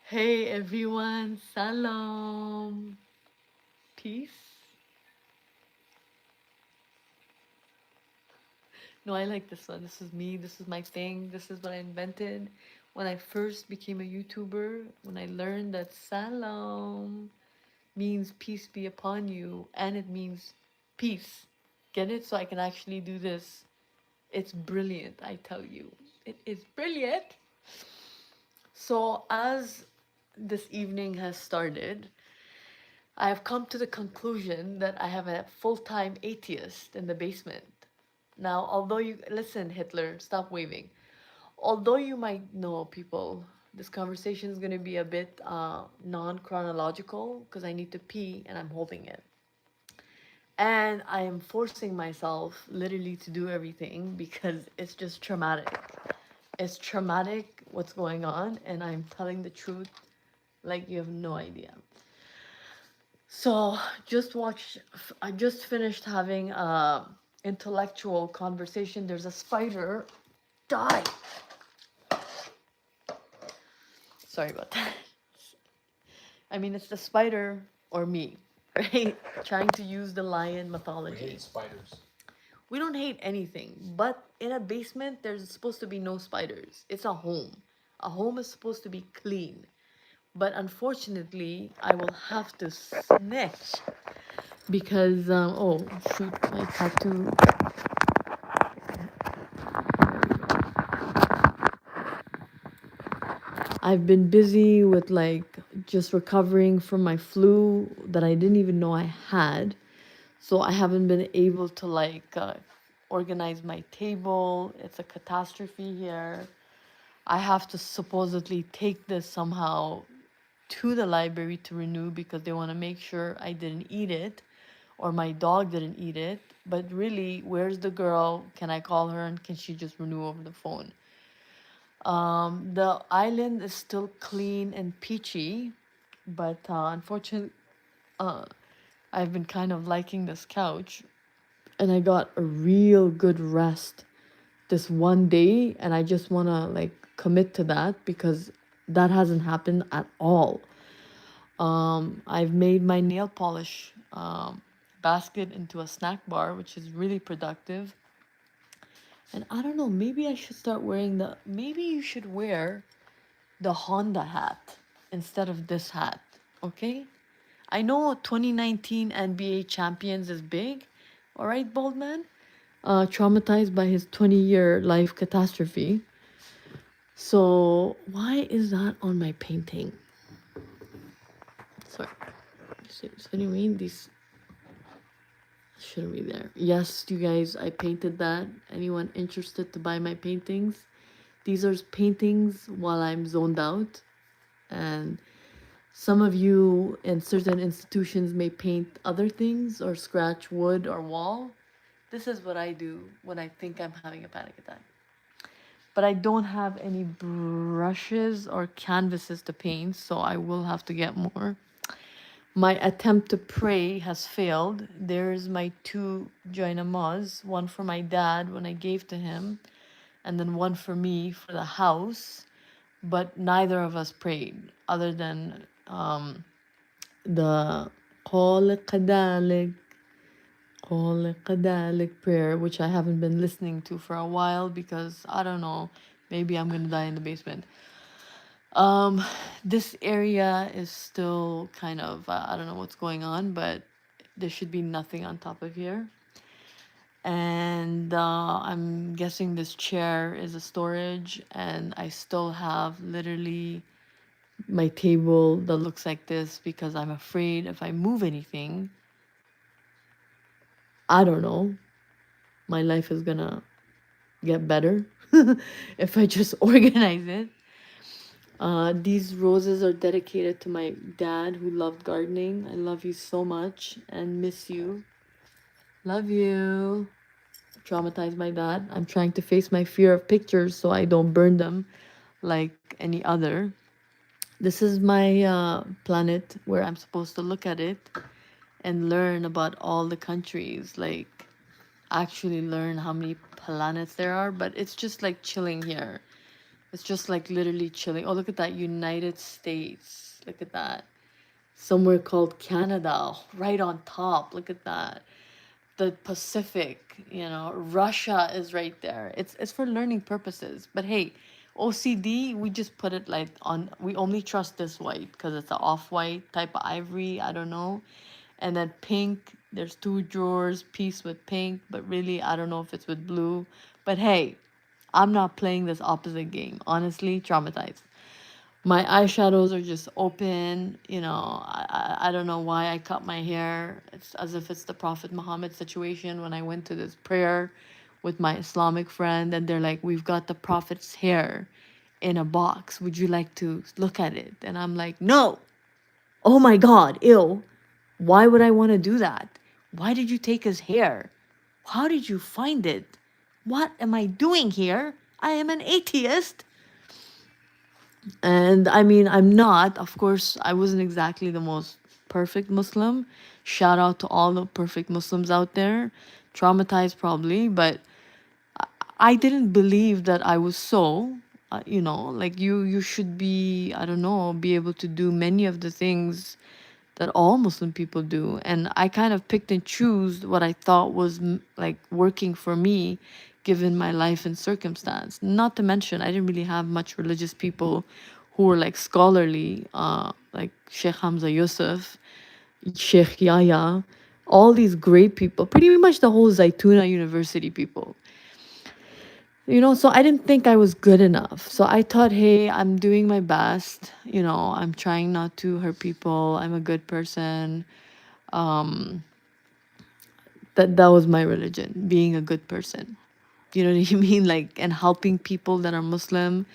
Hey everyone, salam. Peace. No, I like this one. This is me. This is my thing. This is what I invented. When I first became a YouTuber, when I learned that salam means peace be upon you and it means peace. Get it? So I can actually do this. It's brilliant, I tell you. It is brilliant. So, as this evening has started, I have come to the conclusion that I have a full time atheist in the basement. Now, although you listen, Hitler, stop waving. Although you might know people, this conversation is going to be a bit non chronological because I need to pee and I'm holding it. And I am forcing myself literally to do everything because it's just traumatic. It's traumatic what's going on, and I'm telling the truth like you have no idea. So I just finished having a intellectual conversation. There's a spider. Die. Sorry about that. I mean, it's the spider or me, right? Trying to use the lion mythology. We hate spiders. We don't hate anything, but in a basement, there's supposed to be no spiders. It's a home. A home is supposed to be clean. But unfortunately, I will have to snitch because, oh, shoot, my tattoo. I've been busy with like just recovering from my flu that I didn't even know I had. So I haven't been able to organize my table. It's a catastrophe here. I have to supposedly take this somehow to the library to renew because they want to make sure I didn't eat it or my dog didn't eat it. But really, where's the girl? Can I call her and can she just renew over the phone? The island is still clean and peachy, but unfortunately, uh, I've been kind of liking this couch, and I got a real good rest this one day, and I just want to like commit to that because that hasn't happened at all. I've made my nail polish basket into a snack bar, which is really productive. And I don't know, maybe I should start wearing maybe you should wear the Honda hat instead of this hat, okay? I know 2019 NBA champions is big, all right, bald man? Traumatized by his 20-year life catastrophe. So, why is that on my painting? Sorry. So what do you mean? These shouldn't be there. Yes, you guys, I painted that. Anyone interested to buy my paintings? These are paintings while I'm zoned out. And some of you in certain institutions may paint other things or scratch wood or wall. This is what I do when I think I'm having a panic attack. But I don't have any brushes or canvases to paint, so I will have to get more. My attempt to pray has failed. There's my two joinamas, one for my dad when I gave to him, and then one for me for the house. But neither of us prayed, other than the قال قدالك قال قدالك prayer, which I haven't been listening to for a while because I don't know, maybe I'm gonna die in the basement. Um, this area is still kind of, I don't know what's going on, but there should be nothing on top of here. And I'm guessing this chair is a storage, and I still have literally my table that looks like this because I'm afraid if I move anything, I don't know, my life is gonna get better if I just organize it. These roses are dedicated to my dad who loved gardening. I love you so much and miss you. Love you. Traumatized my dad. I'm trying to face my fear of pictures so I don't burn them like any other. This is my planet where I'm supposed to look at it and learn about all the countries, like actually learn how many planets there are, but it's just like chilling here. It's just like literally chilling. Oh, look at that. United States. Look at that. Somewhere called Canada, right on top. Look at that. The Pacific, Russia is right there. It's for learning purposes. But hey, OCD, we just put it like on, we only trust this white because it's an off-white type of ivory, I don't know. And then pink, there's two drawers, piece with pink, but really I don't know if it's with blue. But hey, I'm not playing this opposite game. Honestly, traumatized. My eyeshadows are just open. I don't know why I cut my hair. It's as if it's the Prophet Muhammad situation when I went to this prayer with my Islamic friend, and they're like, "We've got the Prophet's hair in a box. Would you like to look at it?" And I'm like, "No. Oh my God, ew. Why would I want to do that? Why did you take his hair? How did you find it? What am I doing here? I am an atheist." And I mean, I'm not. Of course, I wasn't exactly the most perfect Muslim. Shout out to all the perfect Muslims out there. Traumatized probably, but I didn't believe that I was so. Like you should be, I don't know, be able to do many of the things that all Muslim people do. And I kind of picked and choose what I thought was like working for me, given my life and circumstance. Not to mention, I didn't really have much religious people who were like scholarly, like Sheikh Hamza Yusuf, Sheikh Yahya, all these great people, pretty much the whole Zaytuna University people. So I didn't think I was good enough. So I thought, hey, I'm doing my best. I'm trying not to hurt people. I'm a good person. Um, that was my religion, being a good person. You know what I mean? Like, and helping people that are Muslim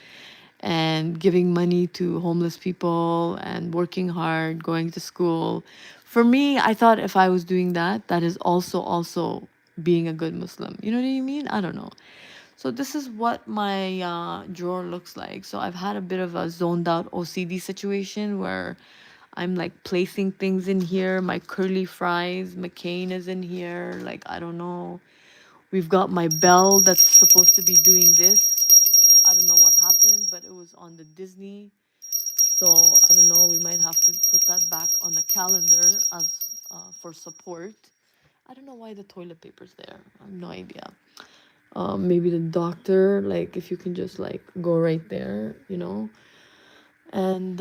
and giving money to homeless people and working hard, going to school. For me, I thought if I was doing that, that is also being a good Muslim. You know what I mean? I don't know. So this is what my drawer looks like. So I've had a bit of a zoned out OCD situation where I'm like placing things in here. My curly fries, McCain is in here. Like, I don't know. We've got my bell that's supposed to be doing this. I don't know what happened, but it was on the Disney. So I don't know. We might have to put that back on the calendar as for support. I don't know why the toilet paper's there. I have no idea. Maybe the doctor, like if you can just like go right there. And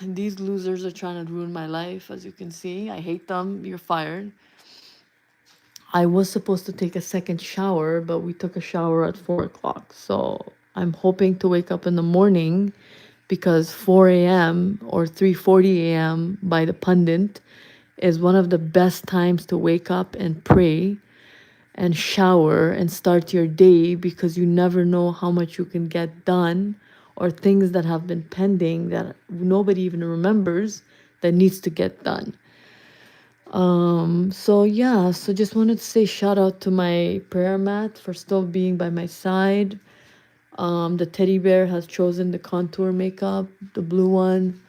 these losers are trying to ruin my life, as you can see. I hate them. You're fired. I was supposed to take a second shower, but we took a shower at 4 o'clock. So I'm hoping to wake up in the morning because 4 a.m. or 3:40 a.m. by the pundit is one of the best times to wake up and pray and shower and start your day, because you never know how much you can get done or things that have been pending that nobody even remembers that needs to get done. So yeah, so just wanted to say shout out to my prayer mat for still being by my side. The teddy bear has chosen the contour makeup, the blue one.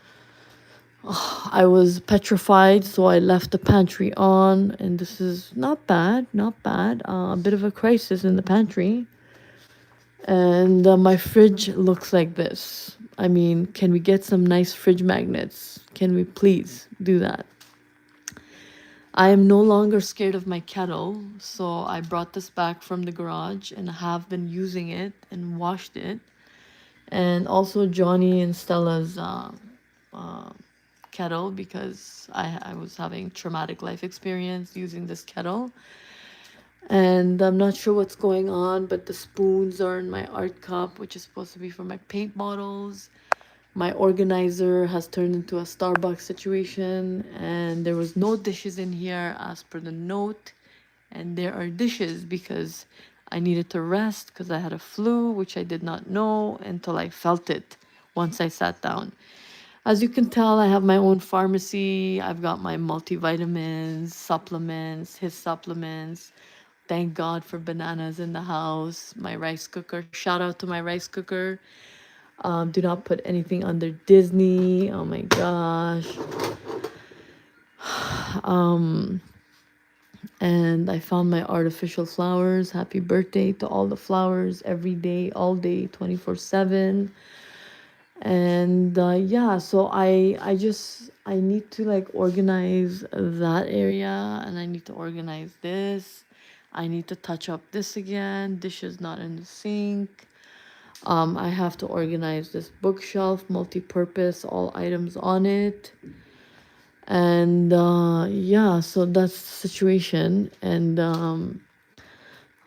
I was petrified, so I left the pantry on, and this is not bad, not bad. A bit of a crisis in the pantry. And my fridge looks like this. I mean, can we get some nice fridge magnets? Can we please do that? I am no longer scared of my kettle, so I brought this back from the garage and have been using it and washed it. And also Johnny and Stella's kettle, because I was having traumatic life experience using this kettle. And I'm not sure what's going on, but the spoons are in my art cup, which is supposed to be for my paint bottles. My organizer has turned into a Starbucks situation, and there was no dishes in here as per the note. And there are dishes because I needed to rest because I had a flu, which I did not know until I felt it once I sat down. As you can tell, I have my own pharmacy. I've got my multivitamins, supplements, his supplements. Thank God for bananas in the house. My rice cooker. Shout out to my rice cooker. Do not put anything under Disney. Oh my gosh. Um, And I found my artificial flowers. Happy birthday to all the flowers every day, all day, 24/7. And yeah, so I need to like organize that area, and I need to organize this. I need to touch up this again. Dishes not in the sink. I have to organize this bookshelf, multi-purpose, all items on it. And yeah, so that's the situation. And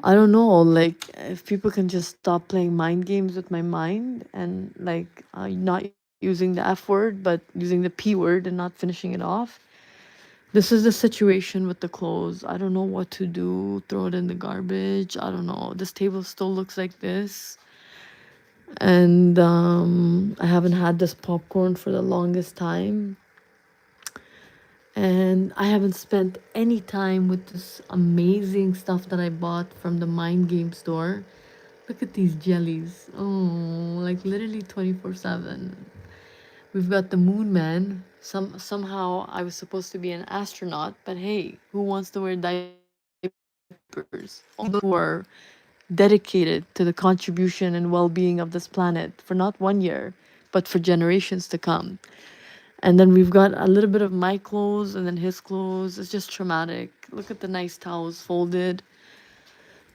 I don't know, like if people can just stop playing mind games with my mind, and like not using the F word, but using the P word and not finishing it off. This is the situation with the clothes. I don't know what to do. Throw it in the garbage. I don't know. This table still looks like this. And I haven't had this popcorn for the longest time. And I haven't spent any time with this amazing stuff that I bought from the Mind Game store. Look at these jellies. Oh, like literally 24/7. We've got the Moon Man. Somehow I was supposed to be an astronaut, but hey, who wants to wear diapers? Only those who are dedicated to the contribution and well-being of this planet for not 1 year, but for generations to come. And then we've got a little bit of my clothes and then his clothes. It's just traumatic. Look at the nice towels folded.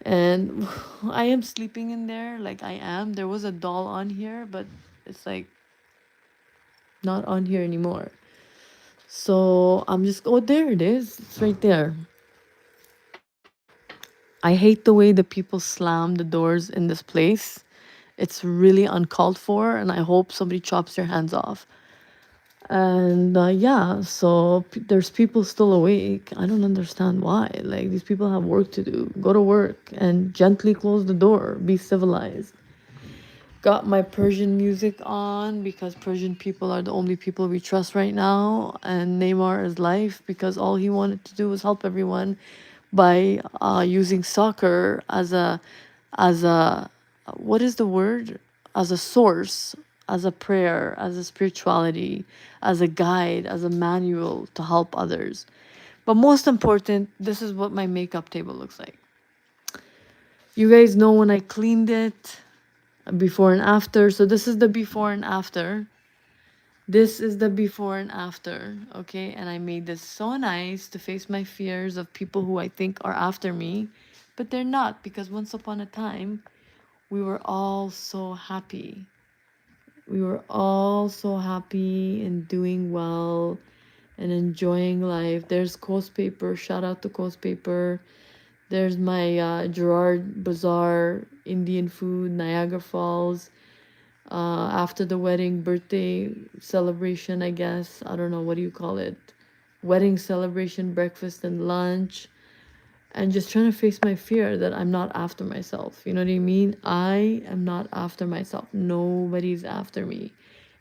And I am sleeping in there like I am. There was a doll on here, but it's like not on here anymore. So I'm just, oh, there it is. It's right there. I hate the way the people slam the doors in this place. It's really uncalled for, and I hope somebody chops their hands off. And yeah, so there's people still awake. I don't understand why. Like, these people have work to do. Go to work and gently close the door. Be civilized. Got my Persian music on because Persian people are the only people we trust right now. And Neymar is life because all he wanted to do was help everyone by using soccer as a what is the word, as a source, as a prayer, as a spirituality, as a guide, as a manual to help others. But most important, this is what my makeup table looks like. You guys know when I cleaned it, before and after. So this is the before and after. This is the before and after, okay? And I made this so nice to face my fears of people who I think are after me, but they're not, because once upon a time, we were all so happy. We were all so happy and doing well and enjoying life. There's Coast Paper. Shout out to Coast Paper. There's my Gerard Bazaar Indian food, Niagara Falls. After the wedding, birthday celebration, I guess. I don't know, what do you call it? Wedding celebration, breakfast and lunch. And just trying to face my fear that I'm not after myself. You know what I mean? I am not after myself. Nobody's after me.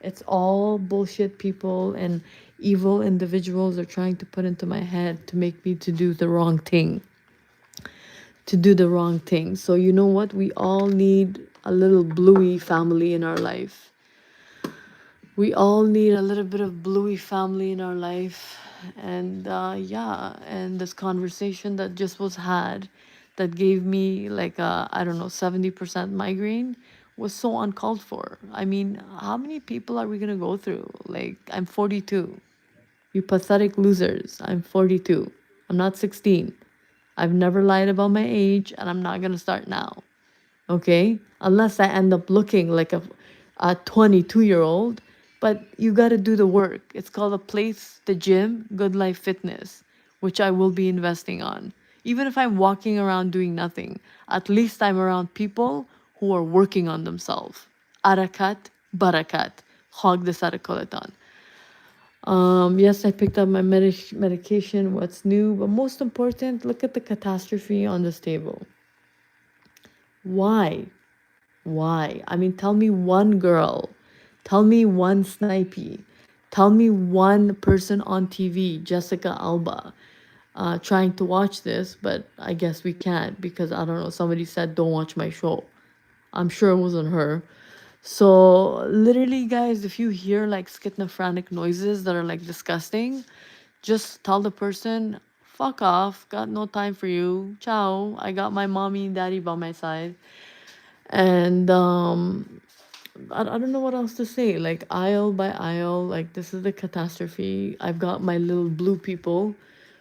It's all bullshit people and evil individuals are trying to put into my head to make me to do the wrong thing. To do the wrong thing. So you know what? We all need a little bluey family in our life. We all need a little bit of bluey family in our life. And yeah, and this conversation that just was had that gave me like a, I don't know, 70% migraine was so uncalled for. I mean, how many people are we gonna go through? Like, I'm 42. You pathetic losers. I'm 42. I'm not 16. I've never lied about my age, and I'm not gonna start now. Okay? Unless I end up looking like a 22-year-old. But you got to do the work. It's called a place, the gym, Good Life Fitness, which I will be investing on. Even if I'm walking around doing nothing, at least I'm around people who are working on themselves. Arakat, barakat. Hog the Sarakoletan. Yes, I picked up my medication. What's new? But most important, look at the catastrophe on this table. Why? Why? I mean, tell me one girl, tell me one snipey, tell me one person on TV, Jessica Alba, trying to watch this, but I guess we can't because I don't know, somebody said don't watch my show. I'm sure it wasn't her. So, literally, guys, if you hear like schizophrenic noises that are like disgusting, just tell the person, fuck off. Got no time for you. Ciao. I got my mommy and daddy by my side. And I don't know what else to say. Like aisle by aisle, like this is the catastrophe. I've got my little blue people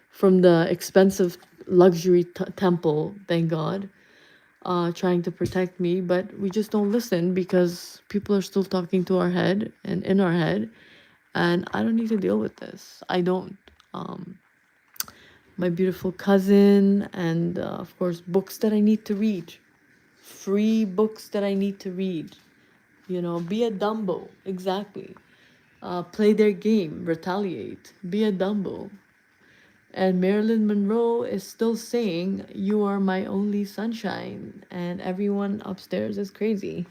from the expensive luxury temple, thank God, trying to protect me, but we just don't listen because people are still talking to our head and in our head, and I don't need to deal with this. I don't. Um, my beautiful cousin, and of course, books that I need to read, free books that I need to read. You know, be a Dumbo, exactly. Play their game, retaliate, be a Dumbo. And Marilyn Monroe is still saying, "You are my only sunshine," and everyone upstairs is crazy.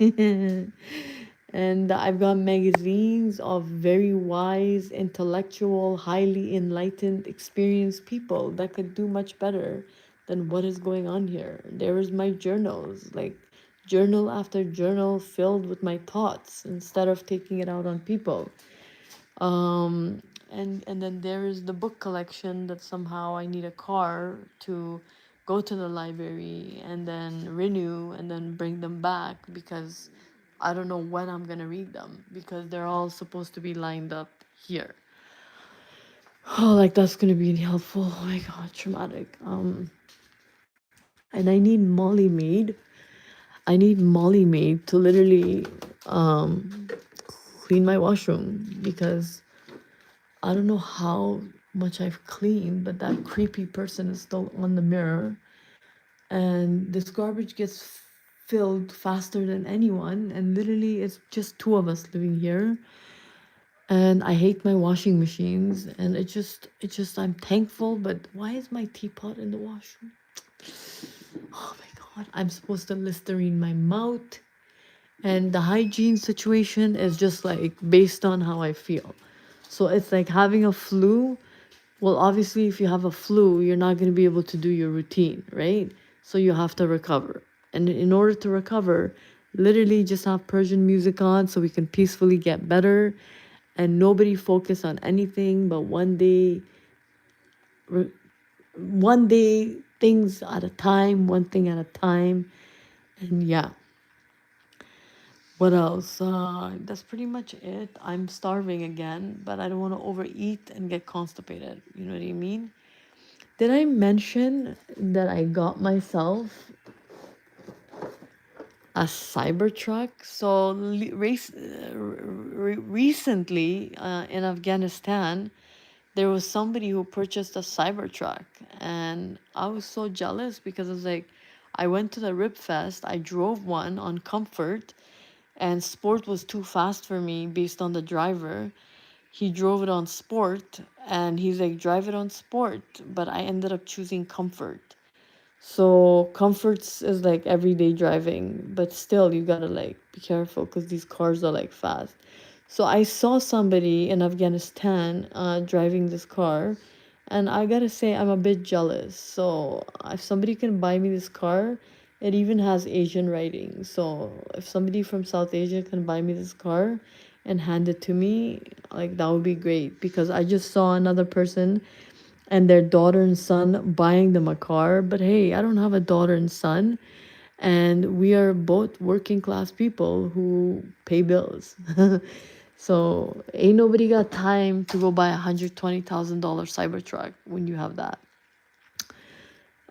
And I've got magazines of very wise, intellectual, highly enlightened, experienced people that could do much better than what is going on here. There is my journals, like journal after journal filled with my thoughts instead of taking it out on people. Um, and then there is the book collection that somehow I need a car to go to the library and then renew and then bring them back because I don't know when I'm gonna read them because they're all supposed to be lined up here. Oh, like that's gonna be helpful. Oh my god, traumatic. And I need Molly Maid. I need Molly Maid to literally um clean my washroom because I don't know how much I've cleaned, but that creepy person is still on the mirror. And this garbage gets filled faster than anyone. And literally, it's just two of us living here. And I hate my washing machines. And I'm thankful. But why is my teapot in the washroom? Oh my God. I'm supposed to Listerine my mouth. And the hygiene situation is just like based on how I feel. So it's like having a flu. Well, obviously, if you have a flu, you're not going to be able to do your routine, right? So you have to recover. And in order to recover, literally just have Persian music on so we can peacefully get better and nobody focus on anything but re- one day things at a time, one thing at a time. And yeah, what else? That's pretty much it. I'm starving again, but I don't want to overeat and get constipated. You know what I mean? Did I mention that I got myself a Cybertruck? So recently in Afghanistan, there was somebody who purchased a Cybertruck, and I was so jealous because I was like, I went to the Rip Fest, I drove one on comfort, and sport was too fast for me based on the driver. He drove it on sport, and he's like, drive it on sport, but I ended up choosing comfort. So comforts is like everyday driving, but still you gotta like be careful because these cars are like fast. So I saw somebody in Afghanistan driving this car, and I gotta say I'm a bit jealous. So if somebody can buy me this car, it even has Asian writing. So if somebody from South Asia can buy me this car and hand it to me, like that would be great because I just saw another person and their daughter and son buying them a car. But hey, I don't have a daughter and son, and we are both working class people who pay bills. So ain't nobody got time to go buy $120,000 Cybertruck when you have that.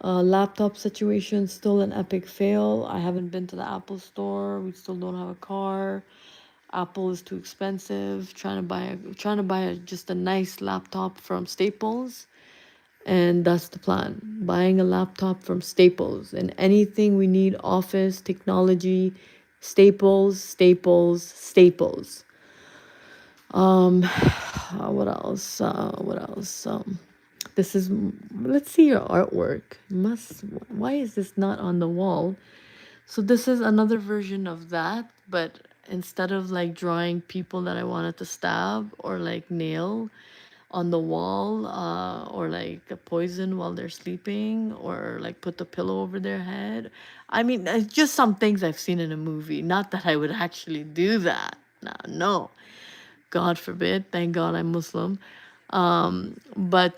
Laptop situation still an epic fail. I haven't been to the Apple store. We still don't have a car. Apple is too expensive. Trying to buy just a nice laptop from Staples, and that's the plan. Buying a laptop from Staples and anything we need office, technology, Staples, Staples, Staples. What else? What else? This is, let's see your artwork. Why is this not on the wall? So this is another version of that, but instead of like drawing people that I wanted to stab or like nail, on the wall or like a poison while they're sleeping or like put the pillow over their head. I mean, it's just some things I've seen in a movie. Not that I would actually do that. No, no. God forbid. Thank God I'm Muslim. But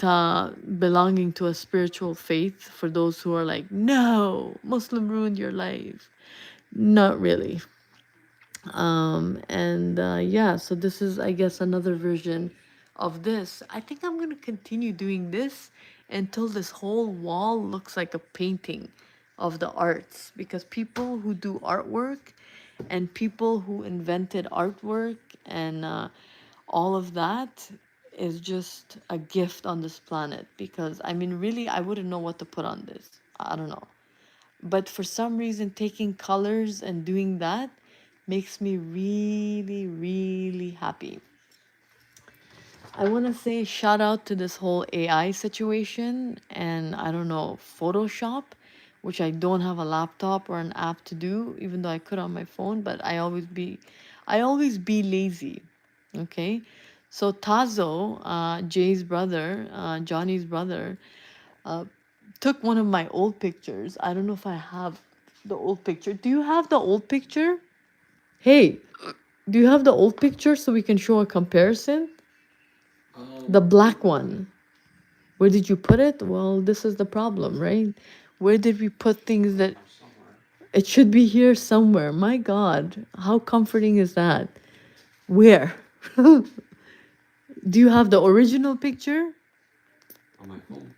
belonging to a spiritual faith, for those who are like, no, Muslim ruined your life. Not really. And yeah, so this is, I guess, another version of this. I think I'm going to continue doing this until this whole wall looks like a painting of the arts, because people who do artwork and people who invented artwork and all of that is just a gift on this planet. Because I mean, really, I wouldn't know what to put on this. I don't know. But for some reason, taking colors and doing that makes me really, really happy. I want to say shout out to this whole AI situation and I don't know, Photoshop, which I don't have a laptop or an app to do, even though I could on my phone, but I always be lazy. Okay. So Tazo, Jay's brother, Johnny's brother, uh, took one of my old pictures. I don't know if I have the old picture. Do you have the old picture? Hey, do you have the old picture so we can show a comparison? The black one. Where did you put it? Well, this is the problem, right? Where did we put things that it should be here somewhere? My God, how comforting is that? Where? Do you have the original picture? On my phone.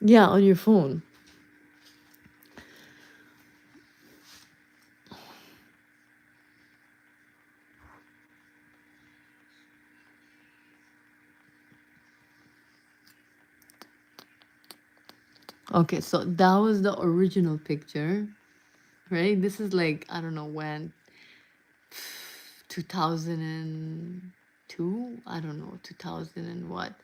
Yeah, on your phone. Okay, so that was the original picture, right? This is like, I don't know when, 2002? I don't know, 2000 and what.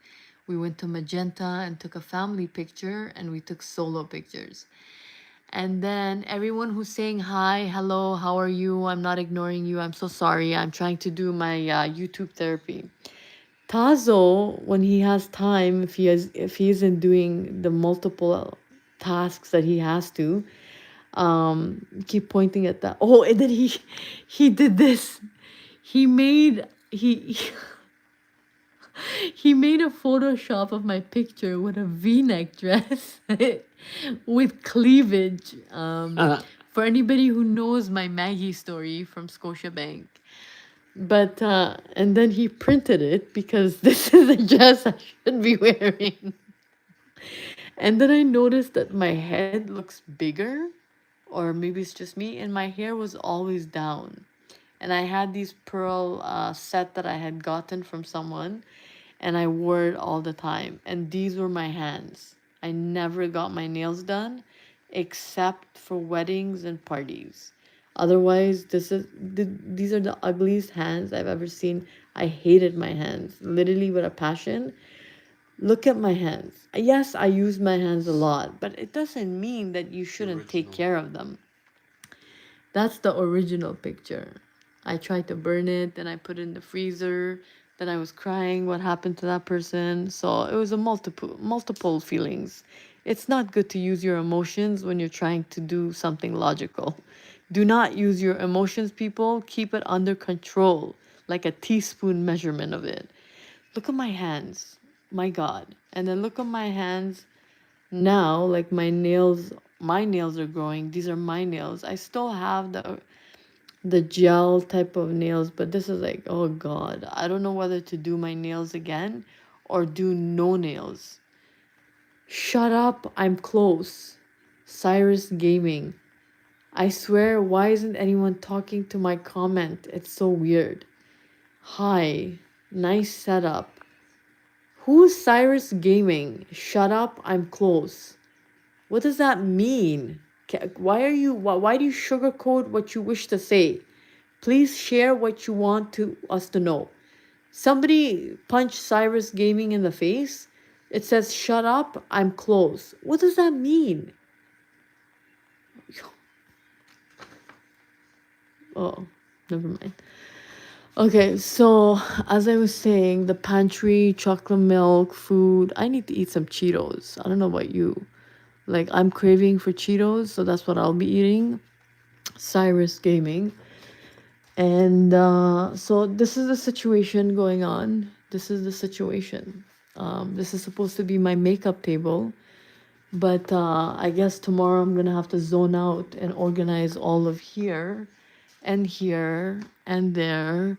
We went to Magenta and took a family picture and we took solo pictures. And then everyone who's saying hi, hello, how are you? I'm not ignoring you. I'm so sorry. I'm trying to do my YouTube therapy. Tazo, when he has time, if he isn't doing the multiple tasks that he has to, keep pointing at that. Oh, and then he did this. He made he made a Photoshop of my picture with a V-neck dress with cleavage. For anybody who knows my Maggie story from Scotiabank. But and then he printed it because this is the dress I should be wearing. And then I noticed that my head looks bigger, or maybe it's just me, and my hair was always down. And I had these pearl set that I had gotten from someone, and I wore it all the time. And these were my hands. I never got my nails done except for weddings and parties. Otherwise, these are the ugliest hands I've ever seen. I hated my hands, literally with a passion. Look at my hands. Yes, I use my hands a lot, but it doesn't mean that you shouldn't take care of them. That's the original picture. I tried to burn it, then I put it in the freezer, then I was crying what happened to that person. So it was a multiple feelings. It's not good to use your emotions when you're trying to do something logical. Do not use your emotions, people. Keep it under control, like a teaspoon measurement of it. Look at my hands. My God. And then look at my hands now, like my nails are growing. These are my nails. I still have the gel type of nails, but this is like, oh God, I don't know whether to do my nails again or do no nails. Shut up, I'm close. Cyrus Gaming. I swear, why isn't anyone talking to my comment? It's so weird. Hi, nice setup. Who's Cyrus Gaming? Shut up, I'm close. What does that mean? Why do you sugarcoat what you wish to say? Please share what you want to us to know. Somebody punched Cyrus Gaming in the face. It says, shut up, I'm close. What does that mean? Oh, never mind. Okay, so as I was saying, the pantry, chocolate milk, food. I need to eat some Cheetos. I don't know about you. Like, I'm craving for Cheetos, so that's what I'll be eating. Cyrus Gaming. And so this is the situation going on. this is the situation. This is supposed to be my makeup table, but I guess tomorrow I'm gonna have to zone out and organize all of here and there.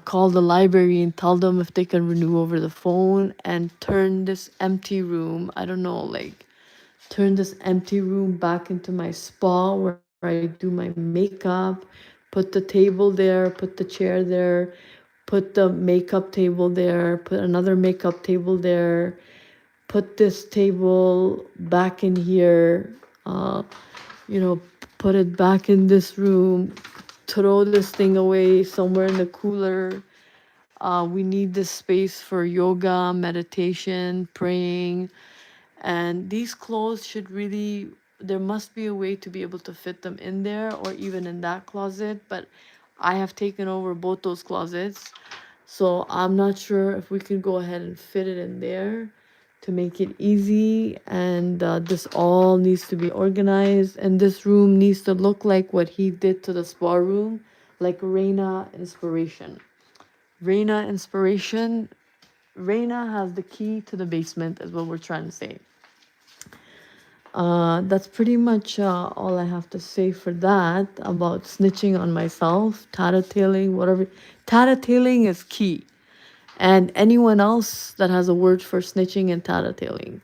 Call the library and tell them if they can renew over the phone and turn this empty room. I don't know, like turn this empty room back into my spa where I do my makeup, put the table there, put the chair there, put the makeup table there, put another makeup table there, put this table back in here, uh, put it back in this room, throw this thing away somewhere in the cooler. We need this space for yoga, meditation, praying, and these clothes should really, there must be a way to be able to fit them in there or even in that closet, but I have taken over both those closets. So I'm not sure if we can go ahead and fit it in there to make it easy. And this all needs to be organized. And this room needs to look like what he did to the spa room, like Reina Inspiration. Reina Inspiration. Reina has the key to the basement, is what we're trying to say. That's pretty much all I have to say for that about snitching on myself, tattatailing, whatever. Tattatailing is key. And anyone else that has a word for snitching and tattatailing.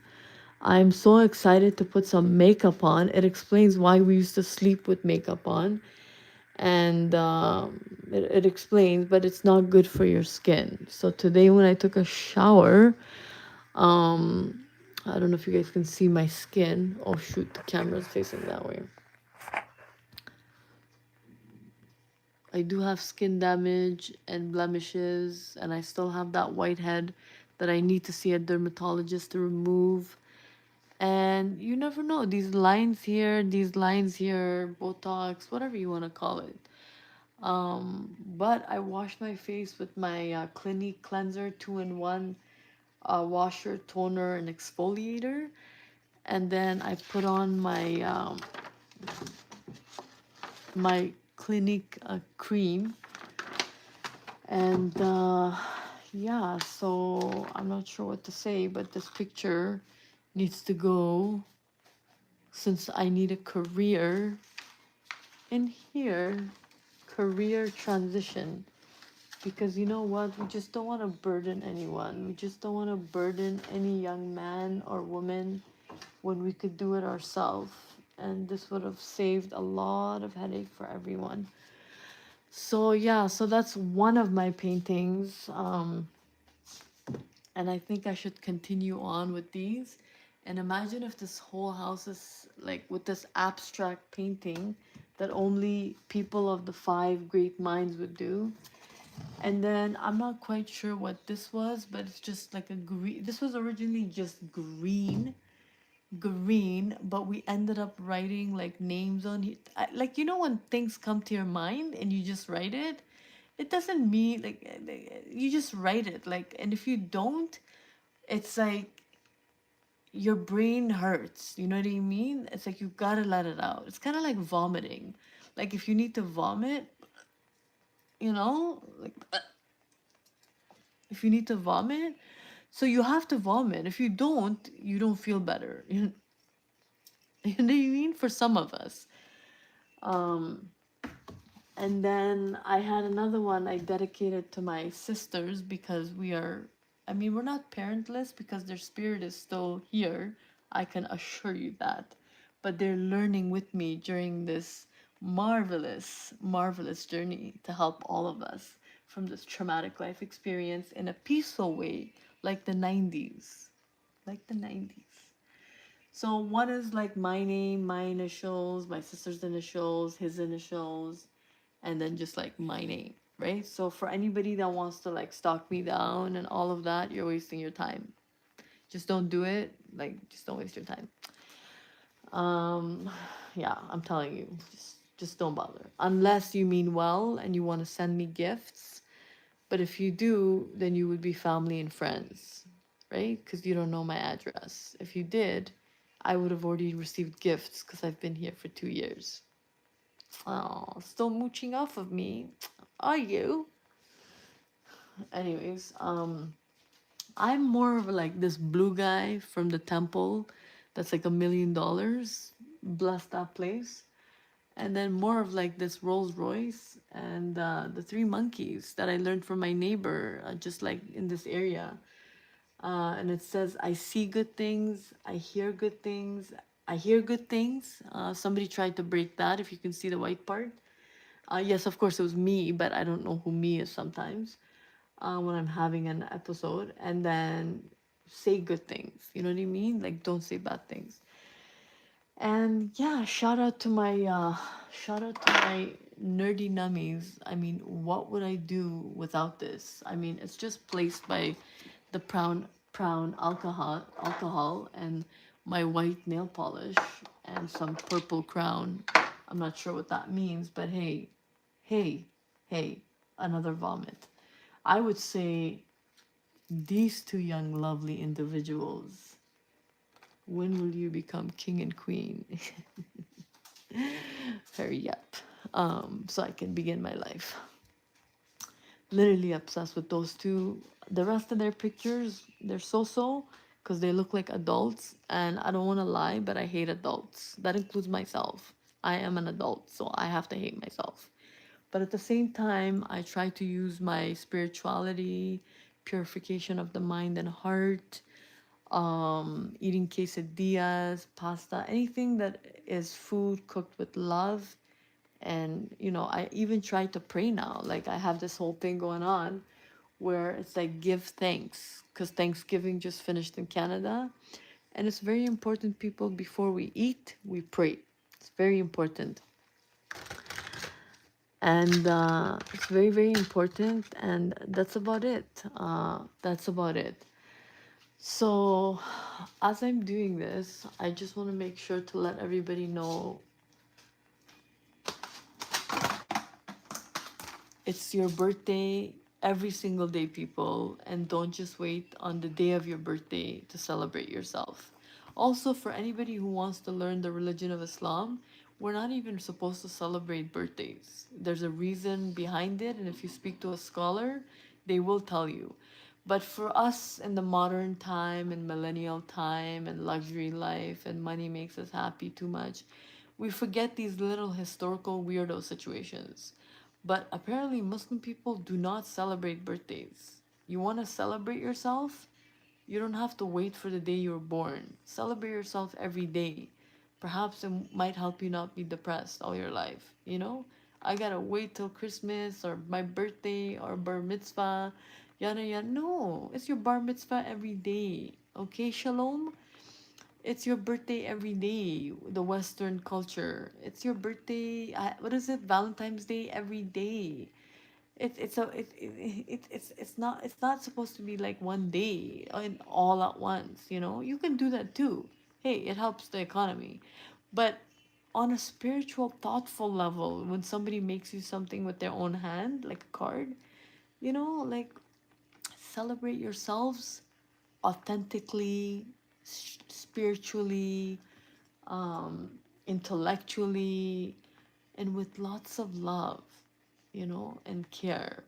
I'm so excited to put some makeup on. It explains why we used to sleep with makeup on. And it explains, but it's not good for your skin. So today when I took a shower, um, I don't know if you guys can see my skin. Oh shoot, the camera's facing that way. I do have skin damage and blemishes, and I still have that whitehead that I need to see a dermatologist to remove. And you never know, these lines here, Botox, whatever you want to call it. But I wash my face with my Clinique cleanser 2-in-1 washer, toner, and exfoliator. And then I put on my Clinique cream. And yeah, so I'm not sure what to say, but this picture needs to go since I need a career in here, career transition. Because you know what? We just don't want to burden anyone. We just don't want to burden any young man or woman when we could do it ourselves. And this would have saved a lot of headache for everyone. So yeah, so that's one of my paintings. And I think I should continue on with these. And imagine if this whole house is like with this abstract painting that only people of the five great minds would do. And then I'm not quite sure what this was, but it's just like a green. This was originally just green, but we ended up writing like names on it. Like, you know, when things come to your mind and you just write it, it doesn't mean like you just write it. Like, and if you don't, it's like your brain hurts. You know what I mean? It's like you gotta let it out. It's kind of like vomiting. Like if you need to vomit, like if you need to vomit, so you have to vomit. If you don't feel better. You know what I mean? For some of us. Um, and then I had another one I dedicated to my sisters because I mean, we're not parentless because their spirit is still here. I can assure you that. But they're learning with me during this marvelous, marvelous journey to help all of us from this traumatic life experience in a peaceful way, like the 90s. Like the 90s. So one is like my name, my initials, my sister's initials, his initials, and then just like my name, right? So for anybody that wants to like stalk me down and all of that, you're wasting your time. Just don't do it. Like, just don't waste your time. Um, yeah, I'm telling you, just don't bother unless you mean well and you want to send me gifts. But if you do, then you would be family and friends, right? Because you don't know my address. If you did, I would have already received gifts because I've been here for 2 years. Oh, still mooching off of me. Are you? Anyways, I'm more of like this blue guy from the temple that's like $1 million. Bless that place. And then more of like this Rolls Royce and the three monkeys that I learned from my neighbor, just like in this area. And it says, I see good things, I hear good things, I hear good things. Somebody tried to break that, if you can see the white part. Yes, of course, it was me, but I don't know who me is sometimes when I'm having an episode. And then say good things. You know what I mean? Like, don't say bad things. And yeah, shout out to my nerdy nummies. I mean, what would I do without this? I mean, it's just placed by the brown alcohol and my white nail polish and some purple crown. I'm not sure what that means, but hey, hey, hey, another vomit. I would say these two young lovely individuals, when will you become king and queen? Hurry up, so I can begin my life. Literally obsessed with those two. The rest of their pictures, they're so because they look like adults. And I don't want to lie, but I hate adults. That includes myself. I am an adult, so I have to hate myself. But at the same time, I try to use my spirituality, purification of the mind and heart, eating quesadillas, pasta, anything that is food cooked with love. And I even try to pray now. Like, I have this whole thing going on where it's like give thanks, because Thanksgiving just finished in Canada. And it's very important, people, before we eat we pray. It's very important. And it's very very important. And that's about it. So as I'm doing this, I just want to make sure to let everybody know it's your birthday every single day, people, and don't just wait on the day of your birthday to celebrate yourself. Also, for anybody who wants to learn the religion of Islam, we're not even supposed to celebrate birthdays. There's a reason behind it, and if you speak to a scholar, they will tell you. But for us in the modern time and millennial time and luxury life and money makes us happy too much, we forget these little historical weirdo situations. But apparently, Muslim people do not celebrate birthdays. You want to celebrate yourself? You don't have to wait for the day you were born. Celebrate yourself every day. Perhaps it might help you not be depressed all your life, you know? I gotta wait till Christmas or my birthday or bar mitzvah, yada yada. No, it's your bar mitzvah every day. Okay, shalom? It's your birthday every day, the Western culture. It's your birthday, what is it? Valentine's Day every day. It's not supposed to be like one day and all at once, you know? You can do that too. Hey, it helps the economy. But on a spiritual, thoughtful level, when somebody makes you something with their own hand, like a card, like celebrate yourselves authentically, spiritually, um, intellectually, and with lots of love, and care,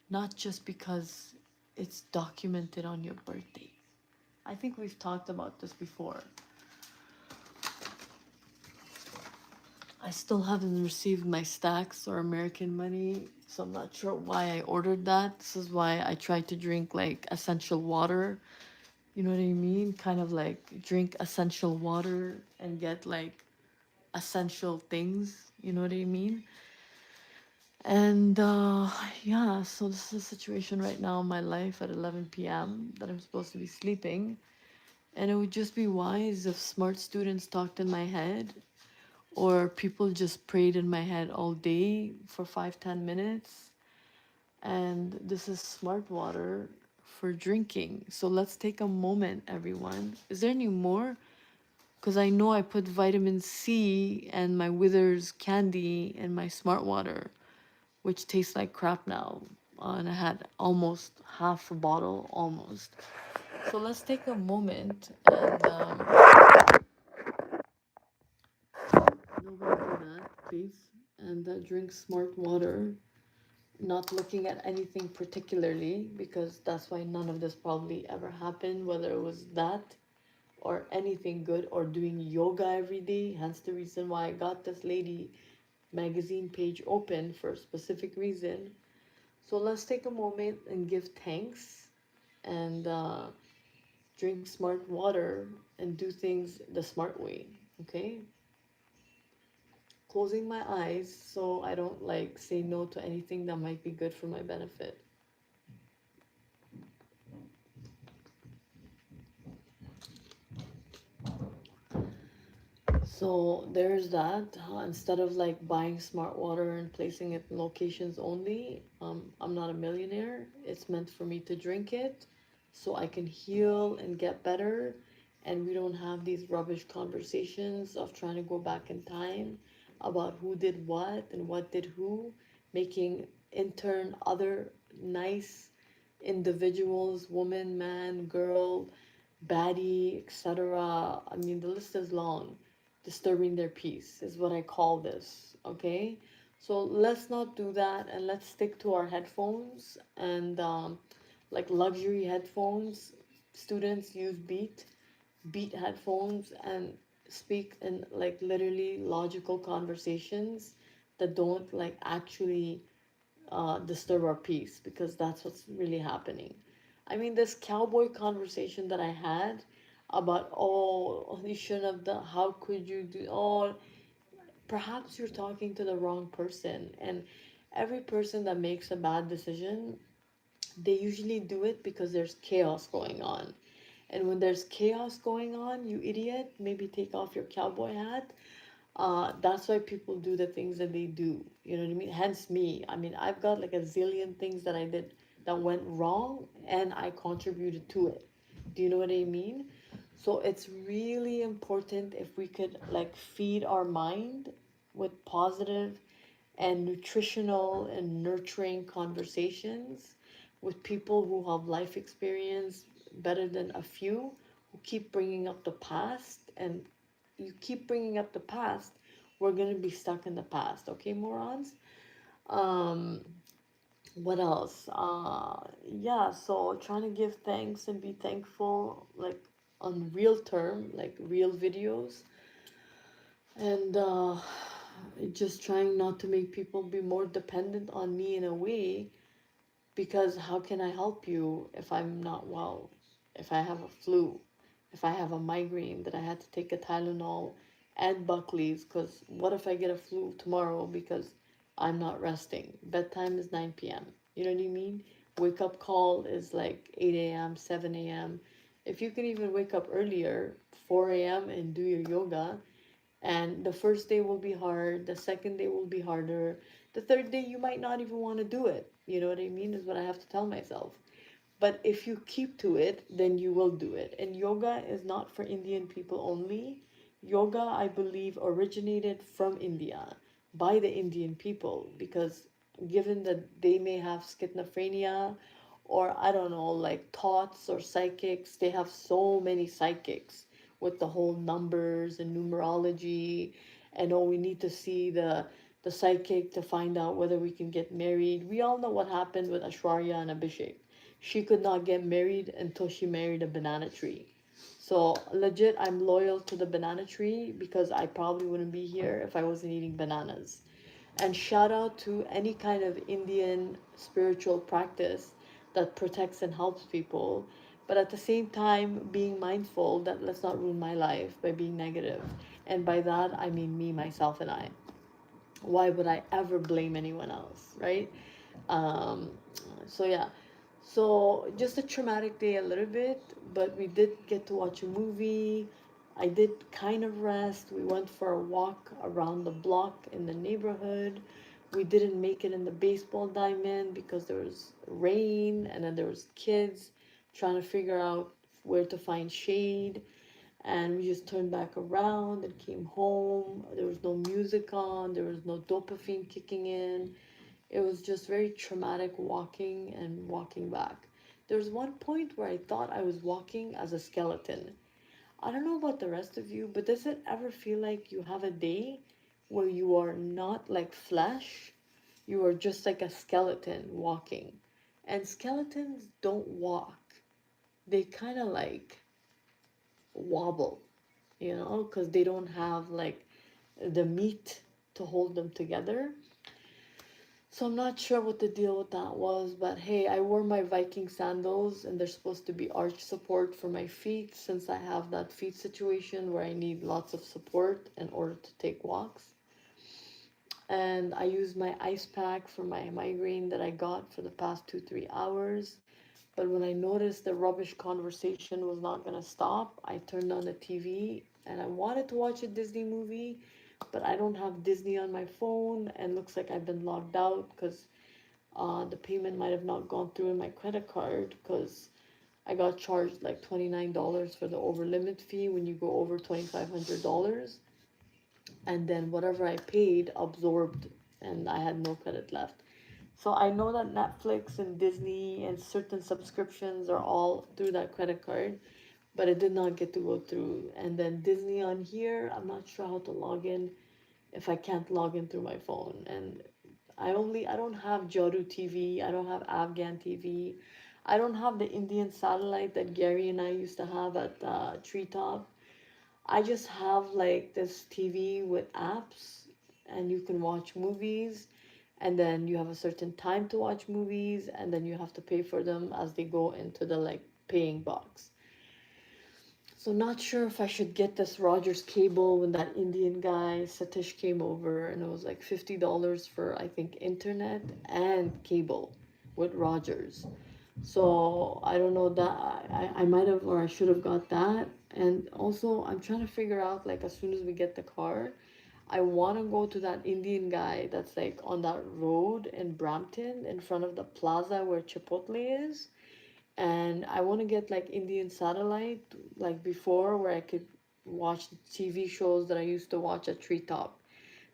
not just because it's documented on your birthday. I think we've talked about this before. I still haven't received my stacks or American money, so I'm not sure why I ordered that. This is why I try to drink like essential water. You know what I mean? Kind of like drink essential water and get like essential things. You know what I mean? And yeah, so this is a situation right now in my life at 11 p.m. that I'm supposed to be sleeping. And it would just be wise if smart students talked in my head or people just prayed in my head all day for 5-10 minutes. And this is smart water for drinking. So let's take a moment, everyone. Is there any more? Because I know I put vitamin C and my Withers candy in my smart water, which tastes like crap now. And I had almost half a bottle, almost. So let's take a moment and nobody do that, please. And drink smart water not looking at anything particularly, because that's why none of this probably ever happened, whether it was that or anything good, or doing yoga every day. Hence the reason why I got this lady magazine page open for a specific reason. So let's take a moment and give thanks, and drink smart water and do things the smart way. Okay, closing my eyes so I don't like say no to anything that might be good for my benefit. So there's that. Instead of like buying smart water and placing it in locations only, I'm not a millionaire. It's meant for me to drink it so I can heal and get better. And we don't have these rubbish conversations of trying to go back in time about who did what and what did who, making intern other nice individuals, woman, man, girl, baddie, etc. I mean, the list is long. Disturbing their peace is what I call this, okay? So let's not do that, and let's stick to our headphones and like luxury headphones. Students use beat headphones and speak in like literally logical conversations that don't like actually disturb our peace, because that's what's really happening. I mean, this cowboy conversation that I had about, oh, you shouldn't have done, how could you do, oh, perhaps you're talking to the wrong person. And every person that makes a bad decision, they usually do it because there's chaos going on. And when there's chaos going on, you idiot, maybe take off your cowboy hat. That's why people do the things that they do. You know what I mean? Hence me. I mean, I've got like a zillion things that I did that went wrong, and I contributed to it. Do you know what I mean? So it's really important if we could like feed our mind with positive and nutritional and nurturing conversations with people who have life experience better than a few, who keep bringing up the past. And you keep bringing up the past, we're going to be stuck in the past, okay, morons? um what else? Yeah, so trying to give thanks and be thankful, like on real term, like real videos. And just trying not to make people be more dependent on me in a way, because how can I help you if I'm not well? If I have a flu, if I have a migraine that I had to take a Tylenol and Buckley's, because what if I get a flu tomorrow because I'm not resting? Bedtime is 9 p.m. You know what I mean? Wake up call is like 8 a.m., 7 a.m. If you can even wake up earlier, 4 a.m., and do your yoga, and the first day will be hard, the second day will be harder, the third day you might not even want to do it. You know what I mean? Is what I have to tell myself. But if you keep to it, then you will do it. And yoga is not for Indian people only. Yoga, I believe, originated from India by the Indian people, because given that they may have schizophrenia, or I don't know, like thoughts or psychics, they have so many psychics with the whole numbers and numerology. And oh, we need to see the psychic to find out whether we can get married. We all know what happened with Ashwarya and Abhishek. She could not get married until she married a banana tree. So legit, I'm loyal to the banana tree, because I probably wouldn't be here if I wasn't eating bananas. And shout out to any kind of Indian spiritual practice that protects and helps people, but at the same time being mindful that let's not ruin my life by being negative. And by that I mean me, myself, and I. Why would I ever blame anyone else, right? Um, so yeah, so just a traumatic day a little bit, but we did get to watch a movie. I did kind of rest. We went for a walk around the block in the neighborhood. We didn't make it in the baseball diamond because there was rain, and then there was kids trying to figure out where to find shade. And we just turned back around and came home. There was no music on, there was no dopamine kicking in. It was just very traumatic walking and walking back. There was one point where I thought I was walking as a skeleton. I don't know about the rest of you, but does it ever feel like you have a day where you are not like flesh? You are just like a skeleton walking. And skeletons don't walk. They kind of like wobble, because they don't have like the meat to hold them together. So I'm not sure what the deal with that was, but hey, I wore my Viking sandals and they're supposed to be arch support for my feet since I have that feet situation where I need lots of support in order to take walks. And I use my ice pack for my migraine that I got for the past 2, 3 hours. But when I noticed the rubbish conversation was not gonna stop, I turned on the TV and I wanted to watch a Disney movie, but I don't have Disney on my phone and looks like I've been logged out because the payment might have not gone through in my credit card because I got charged like $29 for the over limit fee when you go over $2,500, and then whatever I paid absorbed, and I had no credit left. So I know that Netflix and Disney and certain subscriptions are all through that credit card, but it did not get to go through. And then Disney on here, I'm not sure how to log in if I can't log in through my phone. And I don't have Jaru TV, I don't have Afghan TV, I don't have the Indian satellite that Gary and I used to have at Treetop. I just have like this TV with apps and you can watch movies, and then you have a certain time to watch movies, and then you have to pay for them as they go into the like paying box. So not sure if I should get this Rogers cable when that Indian guy Satish came over and it was like $50 for I think internet and cable with Rogers. So I don't know that I might have or I should have got that. And also I'm trying to figure out like as soon as we get the car, I want to go to that Indian guy that's like on that road in Brampton in front of the plaza where Chipotle is. And I want to get like Indian satellite like before where I could watch the TV shows that I used to watch at Treetop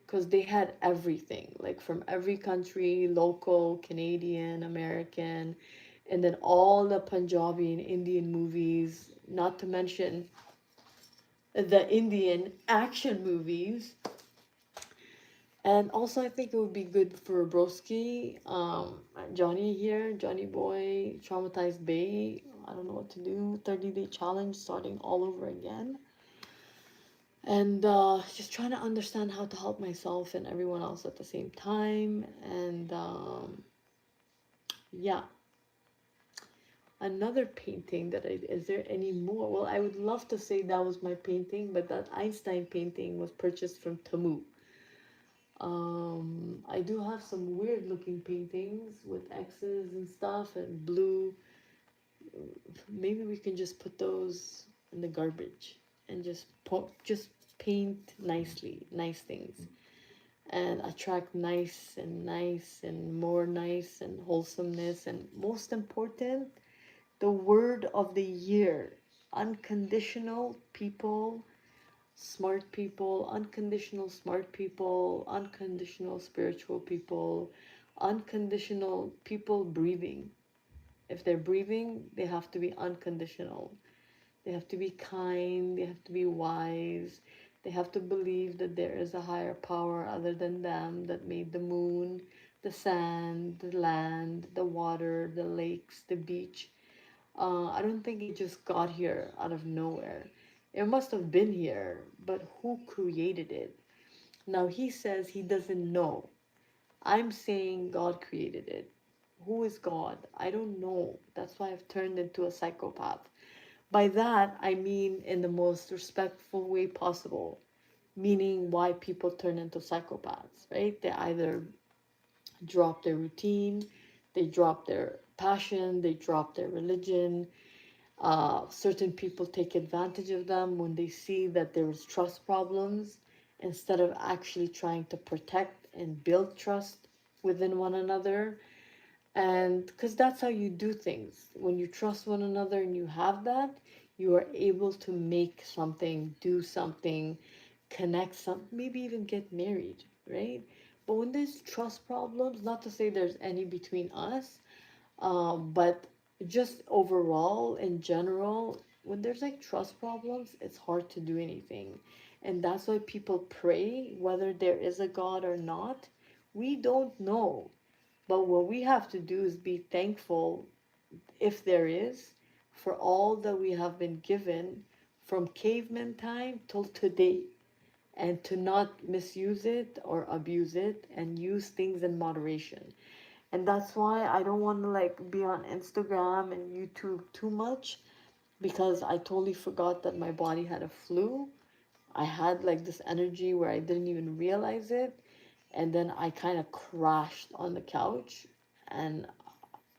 because they had everything like from every country, local, Canadian, American, and then all the Punjabi and Indian movies, not to mention the Indian action movies. And also, I think it would be good for Broski, Johnny here, Johnny Boy, Traumatized Bay. I don't know what to do. 30-day challenge starting all over again. And just trying to understand how to help myself and everyone else at the same time. And yeah, another painting that is there any more? Well, I would love to say that was my painting, but that Einstein painting was purchased from Tamu. I do have some weird looking paintings with X's and stuff and blue. Maybe we can just put those in the garbage and just paint nicely, nice things, and attract nice and more nice and wholesomeness, and most important, the word of the year: unconditional people, smart people, unconditional smart people, unconditional spiritual people, unconditional people breathing. If they're breathing, they have to be unconditional. They have to be kind, they have to be wise, they have to believe that there is a higher power other than them that made the moon, the sand, the land, the water, the lakes, the beach. I don't think it just got here out of nowhere. It must have been here, but who created it? Now he says he doesn't know. I'm saying God created it. Who is God? I don't know. That's why I've turned into a psychopath. By that, I mean in the most respectful way possible, meaning why people turn into psychopaths, right? They either drop their routine, they drop their passion, they drop their religion. Certain people take advantage of them when they see that there is trust problems instead of actually trying to protect and build trust within one another. And because that's how you do things. When you trust one another and you have that, you are able to make something, do something, connect some, maybe even get married, right? But when there's trust problems, not to say there's any between us, but just overall, in general, when there's like trust problems, it's hard to do anything. And that's why people pray, whether there is a God or not. We don't know. But what we have to do is be thankful, if there is, for all that we have been given from caveman time till today, and to not misuse it or abuse it, and use things in moderation. And that's why I don't want to like be on Instagram and YouTube too much, because I totally forgot that my body had a flu. I had like this energy where I didn't even realize it, and then I kind of crashed on the couch, and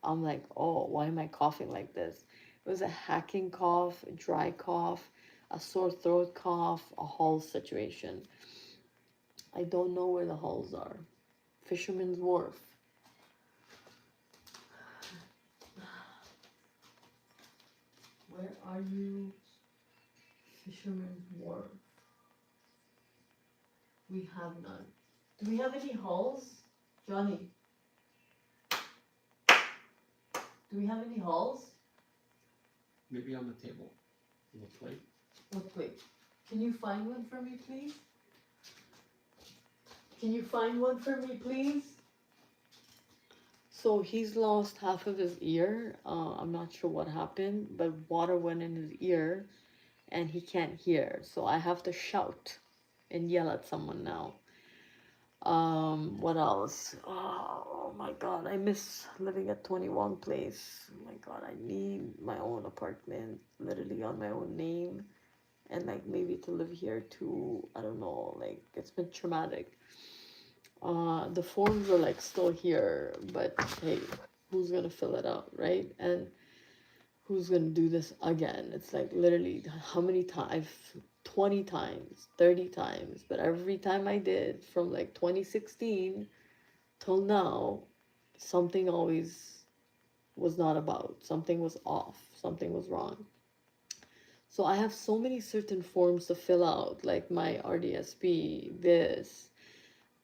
I'm like, oh, why am I coughing like this? It was a hacking cough, a dry cough, a sore throat cough, a Hall situation. I don't know where the Halls are. Fisherman's Wharf. Where are you? Fisherman's Wharf. We have none. Do we have any Halls? Johnny, do we have any Halls? Maybe on the table. On the plate. What plate? Can you find one for me, please? Can you find one for me, please? So he's lost half of his ear. I'm not sure what happened, but water went in his ear and he can't hear. So I have to shout and yell at someone now. What else? Oh my God, I miss living at 21 Place. Oh my God, I need my own apartment, literally on my own name, and like maybe to live here too. I don't know, like it's been traumatic. The forms are like still here, but hey, who's gonna fill it out, right? And who's gonna do this again? It's like literally how many times? 20 times, 30 times, but every time I did from like 2016 till now, something always was not about, something was off, something was wrong. So I have so many certain forms to fill out, like my RDSP, this,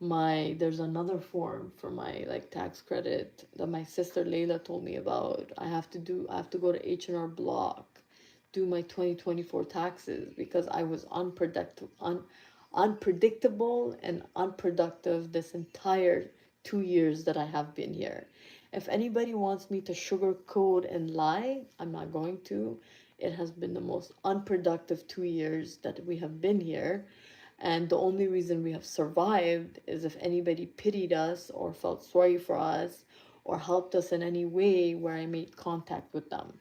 my there's another form for my like tax credit that my sister Layla told me about. I have to go to H&R Block, do my 2024 taxes, because I was unpredictable and unproductive this entire 2 years that I have been here. If anybody wants me to sugarcoat and lie, I'm not going to. It has been the most unproductive 2 years that we have been here, and the only reason we have survived is if anybody pitied us or felt sorry for us or helped us in any way where I made contact with them,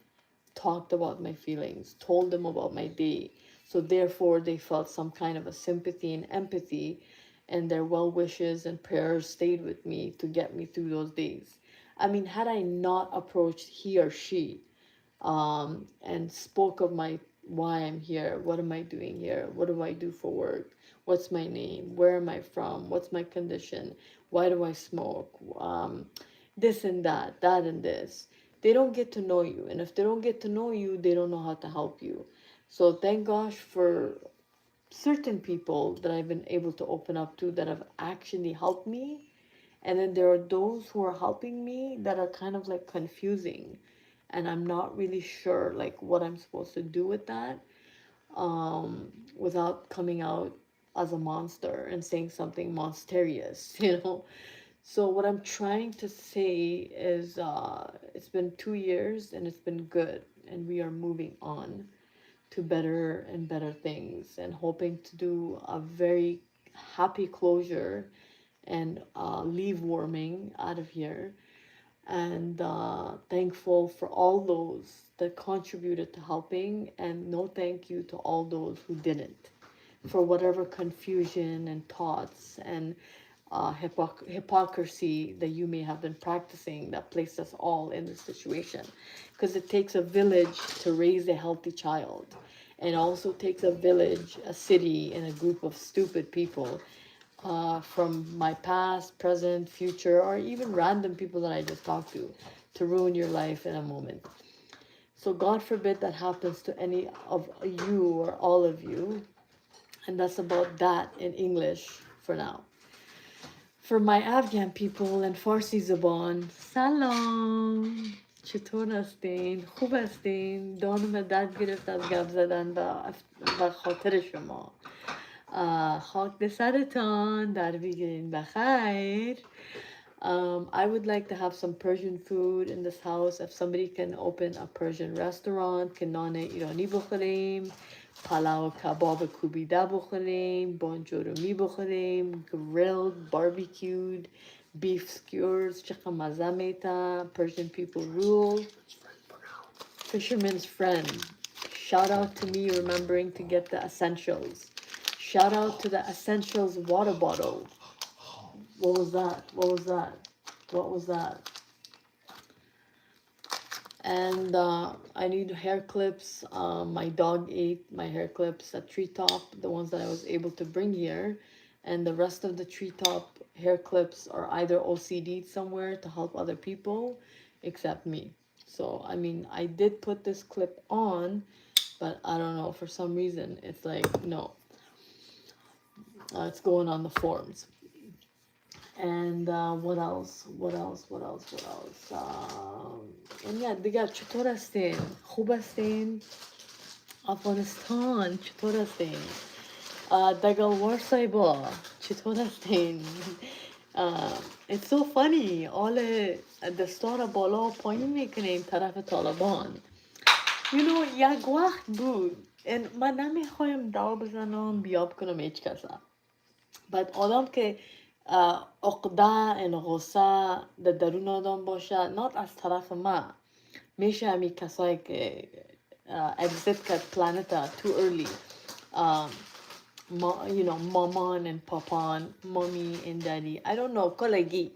talked about my feelings, told them about my day. So therefore they felt some kind of a sympathy and empathy, and their well wishes and prayers stayed with me to get me through those days. I mean, had I not approached he or she, and spoke of my why I'm here, what am I doing here, what do I do for work, what's my name, where am I from, what's my condition, why do I smoke, this and that, that and this. They don't get to know you, and if they don't get to know you, they don't know how to help you. So thank gosh for certain people that I've been able to open up to that have actually helped me. And then there are those who are helping me that are kind of like confusing, and I'm not really sure like what I'm supposed to do with that, without coming out as a monster and saying something monstrous, you know. So what I'm trying to say is, it's been 2 years and it's been good, and we are moving on to better and better things, and hoping to do a very happy closure and leave warming out of here, and thankful for all those that contributed to helping, and no thank you to all those who didn't, for whatever confusion and thoughts and hypocrisy that you may have been practicing that placed us all in this situation. Because it takes a village to raise a healthy child, and also takes a village, a city, and a group of stupid people, from my past, present, future, or even random people that I just talked to ruin your life in a moment. So God forbid that happens to any of you or all of you. And that's about that in English for now. For my Afghan people and Farsi زبان سلام، چطور هستین؟ خوب هستین؟ دانم درد گرفت از گپ زدن و خاطر شما. خاک به سرتان در بیگرین بخیر. I would like to have some Persian food in this house. If somebody can open a Persian restaurant که نان ایرانی بخوریم، پلاو کباب کوبیده بخوریم، بانجورومی بخوریم، grilled, barbecued, beef skewers، چقدر مزه میته. Persian people rule. Fisherman's friend. Shout out to me remembering to get the essentials. Shout out to the essentials water bottle. What was that? What was that? What was that? And I need hair clips. My dog ate my hair clips at Treetop, the ones that I was able to bring here. And the rest of the Treetop hair clips are either OCD'd somewhere to help other people, except me. So, I mean, I did put this clip on, but I don't know, for some reason, it's like, no. It's going on the forms. And what else? What else? What else? What else? And yeah, دیگه چطور هستین؟ خوب هستین؟ افغانستان چطور هستین؟ دگلوار سایبا چطور هستین؟ It's so funny. all دستار بالا و پایین میکنیم طرف طالبان. یک وقت بود من نمیخوایم داو بزنم بیاب کنم هیچ کسا. بعد آدم که عقده این غصه در درون آدم باشه not از طرف ما میشه همی کسایی که exit کرد planeta too early maman and papan mommy and daddy I don't know کلگی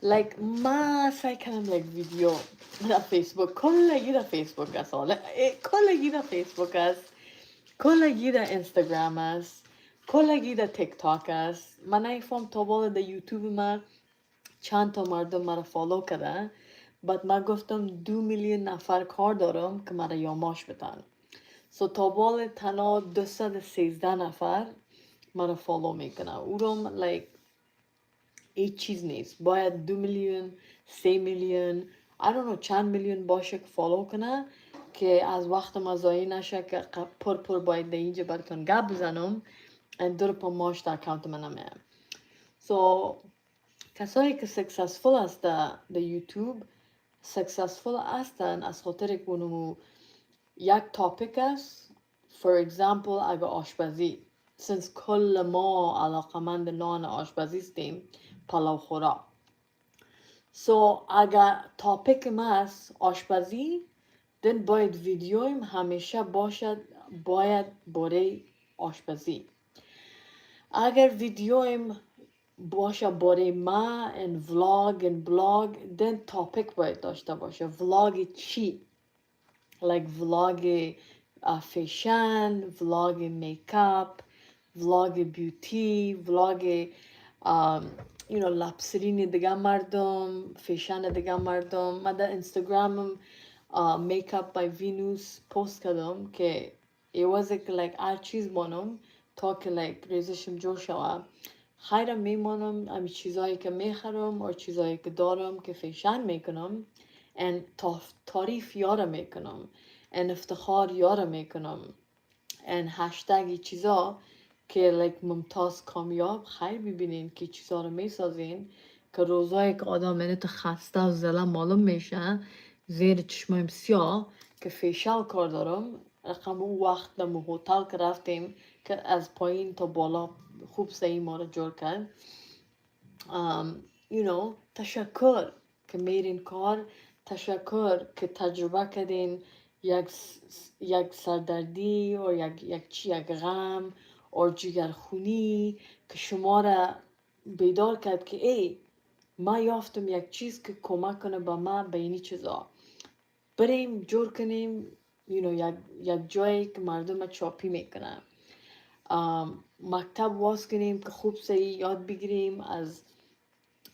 like ما سعی کنم like ویدیو در فیسبوک کلگی در فیسبوک است کلگی در فیسبوک است کلگی در اینستاگرام است کلگی در تیک تاک است من نیفهم تا بالا در یوتیوب ما چند تا مردم مرا فالو کرده بعد من گفتم 2 میلیون نفر کار دارم که مرا یاماش بتن سو تا بالا تنها 213 نفر مرا فالو میکنه اونم like هیچ چیز نیست باید 2 میلیون 3 میلیون I don't know چند میلیون باشه که فالو کنه که از وقت ما ضایع نشه که پر باید در اینجا براتون گپ بزنم دور پا ماش در اکانت من نمیم سو کسایی که سکسسفول هست در یوتیوب سکسسفول هستن از خاطر کنمو یک تاپیک است for example اگه آشپزی since کل ما علاقمند نان آشپزی استیم پلاو خورا سو اگه تاپیک ما است آشپزی دن باید ویدیویم همیشه باشد باید باره آشپزی اگر ویدیویم باشه باره ما این ولاگ این بلاگ دن تاپیک باید داشته باشه ولاگ چی like vlog fashion, vlog makeup, vlog beauty, vlog لپسرین دیگه مردم فیشن دیگه مردم من در اینستاگرامم makeup by Venus پست کردم که ایوازه که like هر چیز بانم تا که like ریزشم جور شوه خیرم میمانم امی چیزایی که میخرم و چیزایی که دارم که فیشن میکنم and تعریف یارم میکنم and افتخار یارم میکنم and هشتگ چیزا که like ممتاز کامیاب خیر ببینین که چیزا رو میسازین که روزایی که آدم اینه تو خسته و زله معلوم میشه زیر چشمایم سیاه که فیشل کار دارم رقم اون وقت در هتل که رفتیم که از پایین تا بالا خوب سعی ما رو جور کرد تشکر که میرین کار تشکر که تجربه کردین یک سردردی و یک غم و جگرخونی که شما را بیدار کرد که ای ما یافتم یک چیز که کمک کنه با ما به اینی چیزا بریم جور کنیم یک جایی که مردم چاپی میکنه مکتب واز کنیم که خوب سعی یاد بگیریم از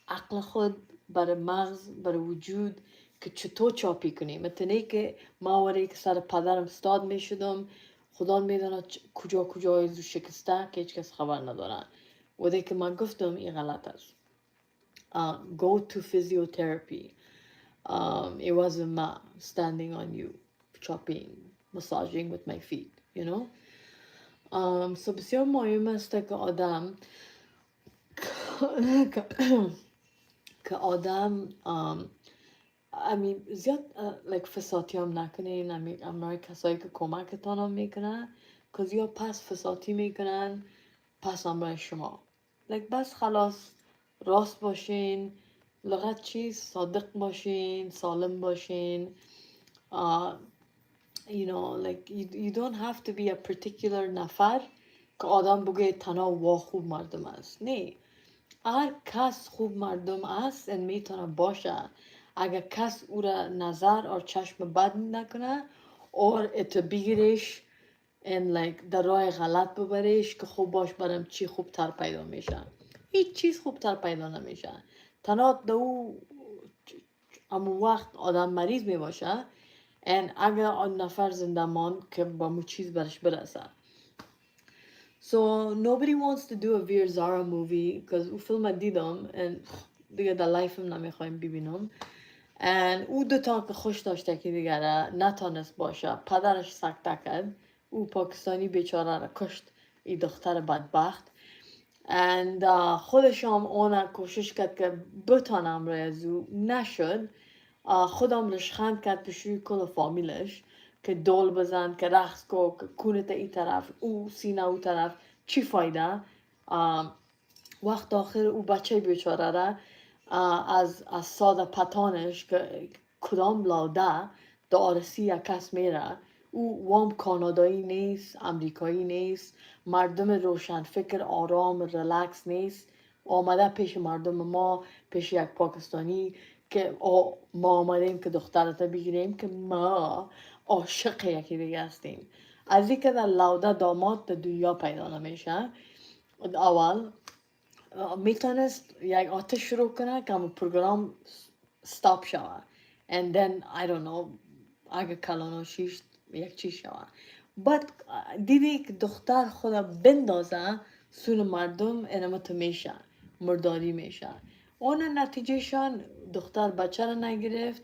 عقل خود برای مغز برای وجود که چطور چاپی کنیم مثل که ما وری که سر پدرم استاد می شدم خدا میدونه کجا ایزو شکسته که هیچ کس خبر ندارن و ده که من گفتم این غلط است go to physiotherapy it wasn't ma standing on you chopping massaging with my feet سو بسیار مهم است که آدم که آدم زیاد فساتی هم نکنین. امرای کسایی که کمکتان هم میکنن که زیاد پس فساتی میکنن پس امرای شما بس خلاص راست باشین، لغت چیز صادق باشین، سالم باشین. You don't have to be a particular نفر که آدم بگه تنها وا خوب مردم است. نه، هر کس خوب مردم است و میتونه باشه اگر کس او را نظر اور چشم بد نکنه اور ات بگیرش در راه غلط ببریش که خوب باش برم چی خوبتر پیدا میشه. هیچ چیز خوبتر پیدا نمیشه. تنها دو امو وقت آدم مریض میباشه اگر آن نفر زنده ماند که با مو چیز برش برسه. So nobody wants to do a Veer Zara movie because او فیلم دیدم and دیگه در لایفم نمیخوایم ببینم. and او دوتا که خوش داشته که دیگره نتانست باشه، پدرش سکته کرد، او پاکستانی بیچاره را کشت، ای دختر بدبخت. and خودش هم اون کوشش کرد که بتانم را از او نشد. خودم لشخند کرد پیشوی کل فامیلش که دول بزن، که رقص کو، که کونت ای طرف او سینه او طرف، چی فایده؟ وقت آخر او بچه بیچاره را از ساده پتانش که کدام لاده دارسی یک کس میره. او وام کانادایی نیست، امریکایی نیست، مردم روشن فکر آرام رلکس نیست. آمده پیش مردم ما، پیش یک پاکستانی که ما آمدیم که دخترت بگیریم، که ما عاشق یکی دیگه هستیم. از این که در لاده داماد در دنیا پیدا نمیشه. اول میتونست یک آتش شروع کنه که همون پروگرام ستاپ شوه and then I don't know اگه کلاناشیش یک چی شوه. but دیدی که دختر خدا بندازه سون مردم انمت میشه، مرداری میشه. اون نتیجه شان دختر بچه را نگرفت،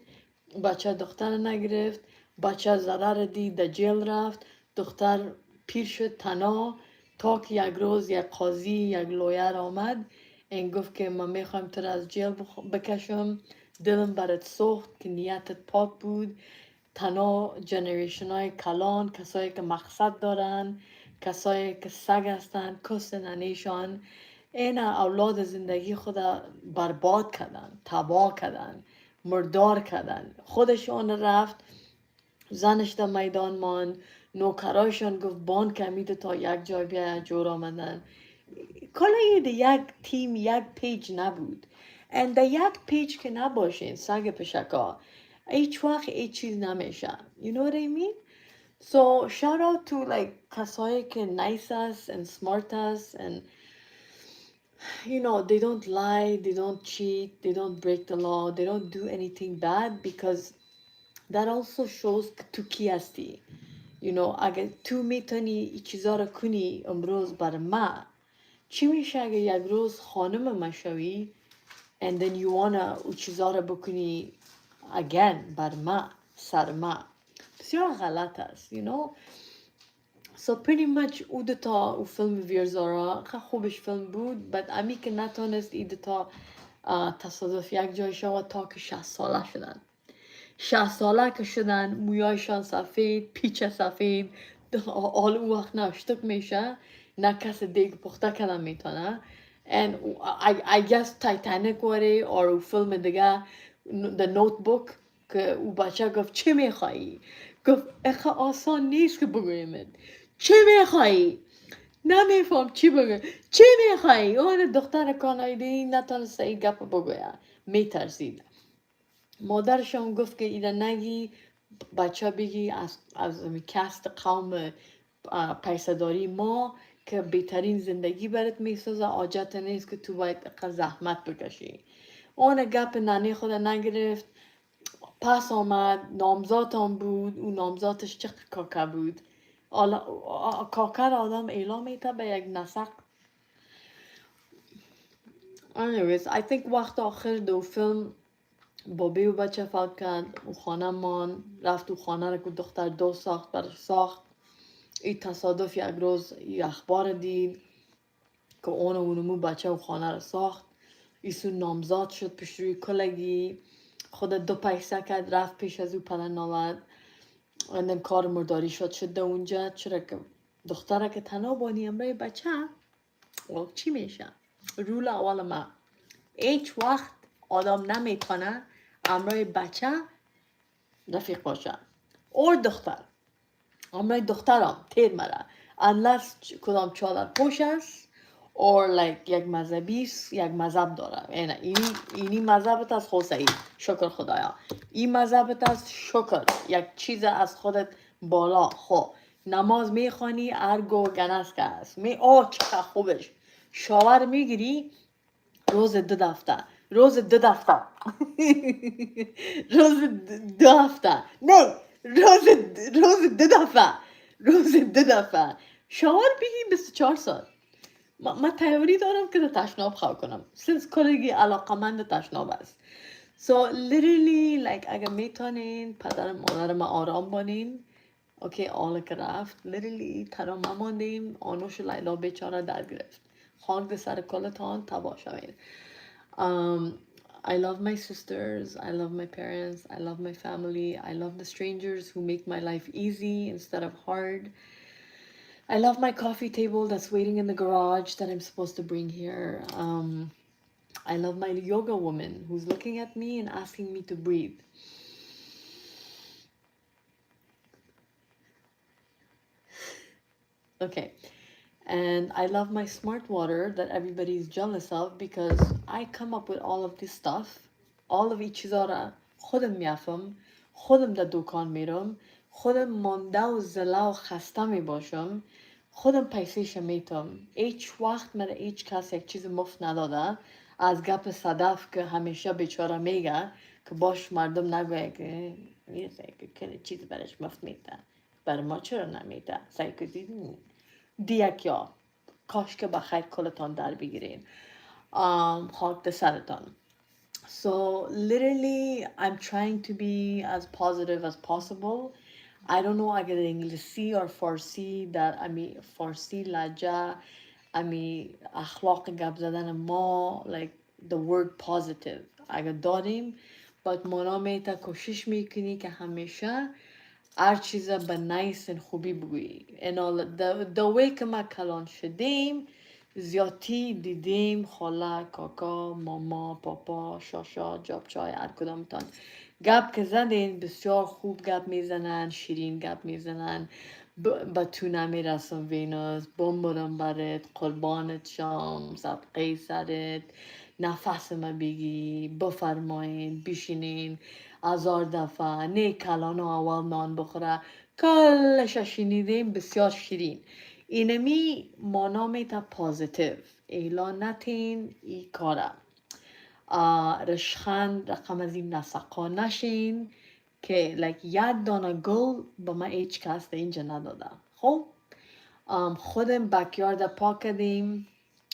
بچه دختر را نگرفت، بچه ضرر دید در جیل رفت، دختر پیر شد تنها تا که یک روز یک قاضی، یک لویر آمد این گفت که من میخوایم تو را از جیل بکشم، دلم برات سوخت که نیتت پاک بود. تنها جنریشن های کلان، کسایی که مقصد دارن، کسایی که سگ هستن، کستن نیشان، این اولاد زندگی خود برباد کردن، تباه کردن، مردار کردن. خودشون رفت، زنش در میدان ماند، نوکرایشان گفت بان کمیده تا یک جای بیا جور آمدن. کلا یک تیم، یک پیج نبود. در یک پیج که نباشین سگ پشکا هیچ وقت هیچ چیز نمیشه. You know what I mean? So shout out to کسایی که nice است and smart است and they don't lie, they don't cheat, they don't break the law, they don't do anything bad because that also shows تو کی هستی. اگه تو میتونی این چیزا رو کنی امروز بر ما، چی میشه اگه یک روز خانم ما شوی and then you wanna او چیزا رو بکنی again بر ما، سر ما؟ بسیار غلط است. So pretty much او دوتا او فیلم ویرزارا خیلی خوبش فیلم بود، but امی که نتونست ای دوتا تصادف یک جای شود تا که 60 ساله شدن. 60 ساله که شدن، مویایشان سفید، پیچ سفید، حال او وقت نشتک میشه، نه کس دیگه پخته کردن میتونه. and I guess تایتانیک واره او فیلم دیگه The Notebook که او بچه گفت چی میخوایی؟ گفت اخه آسان نیست که بگویمت چی میخوایی؟ نمیفهم چی بگویم، چی میخوایی؟ اون دختر کانادایی نتونست این گپ بگویه، میترسید. مادرش هم گفت که اینا نگی، بچه بگی از کست قوم پیسداری ما که بهترین زندگی برات میسازه، حاجت نیست که تو باید زحمت بکشی. اون گپ ننه خود نگرفت، پس آمد نامزاد هم بود. اون نامزادش چه کاکه بود. کاکه را آدم اعلام میته به یک نسق. anyways I think وقت آخر دو فیلم بابی و بچه فوت کرد، او خانه مان رفت، او خانه را که دختر دو ساخت برش ساخت. این تصادف یک روز یه اخبار دید که اونمو بچه و خانه رو ساخت. ایسو نامزاد شد پیش روی کلگی، خود 2 پیسه کرد رفت پیش از او پدر نامد. اندم کار مرداری شده اونجا، چرا که دختره که تنها بانی امرای بچه چی میشه؟ رول اول ما هیچ وقت آدم نمیتونه امرای بچه رفیق باشه اور دختر. امرای دخترم تیر مره unless کدام چادر پوش است or like یک مذهبی است، یک مذهب داره. اینی مذهبت از حسین شکر خدایا، این مذهبت از شکر یک چیز از خودت بالا. خب نماز میخوانی ارگو گنس که است می چقدر خوبش شاور میگیری روز 2 هفته، روز 2 هفته روز 2 هفته نه روز 2 دفعه، روز 2 دفعه شاور بگی 24 ساعت. من تیوری دارم که تشناب خواه کنم سنس کلگی علاقمند تشناب است. So literally like اگه میتونین پدر مادر ما آرام بانین. اوکی آل که رفت literally ترا مماندیم آنوش لیلا بیچاره در گرفت. خاک ده سر کلتان تبا شوین. I love my sisters, I love my parents, I love my family, I love the strangers who make my life easy instead of hard. I love my coffee table that's waiting in the garage that I'm supposed to bring here. I love my yoga woman who's looking at me and asking me to breathe. Okay. And I love my smart water that everybody's jealous of because I come up with all of this stuff. all of این چیزا را خودم میافم، خودم در دکان میرم، خودم مانده و زلا و خسته می باشم، خودم پیسیش میتم. هیچ وقت من هیچ کس یک چیز مفت نداده از گپ صدف که همیشه بیچاره میگه که باش مردم نگوه که میرسه که چیز برش مفت میده، بر ما چرا نمیده سعی کردید دیکیا کاش که بخیر کلتان در بگیرین. خاک ده سرتان. So literally I'm trying to be as positive as possible. I don't know اگر انگلیسی or فارسی در امی فارسی لجه امی اخلاق گپ زدن ما like the word positive اگر داریم but مانا میتا کوشش میکنی که همیشه هر چیز به نیس خوبی بگویی. the way که ما کلان شدیم زیادی دیدیم خاله، کاکا، ماما، پاپا، شاشا، جابچای هر کدامتان گپ که زدین بسیار خوب گپ میزنن، شیرین گپ میزنن. به تو نمیرسم وینوس، بمبرم برات، قربانت شام، صدقه سرت، نفس ما بگی، بفرمایین، بشینین، 1000 دفعه نه کلان اول نان بخوره کلش شنیدیم بسیار شیرین. اینمی مانا میتا پازیتیو اعلان نتین ای کاره. رشخند رقم از این نسقا نشین که یک دانه گل به من هیچ کس در اینجا نداده. خب خودم بکیارد پاک کردیم،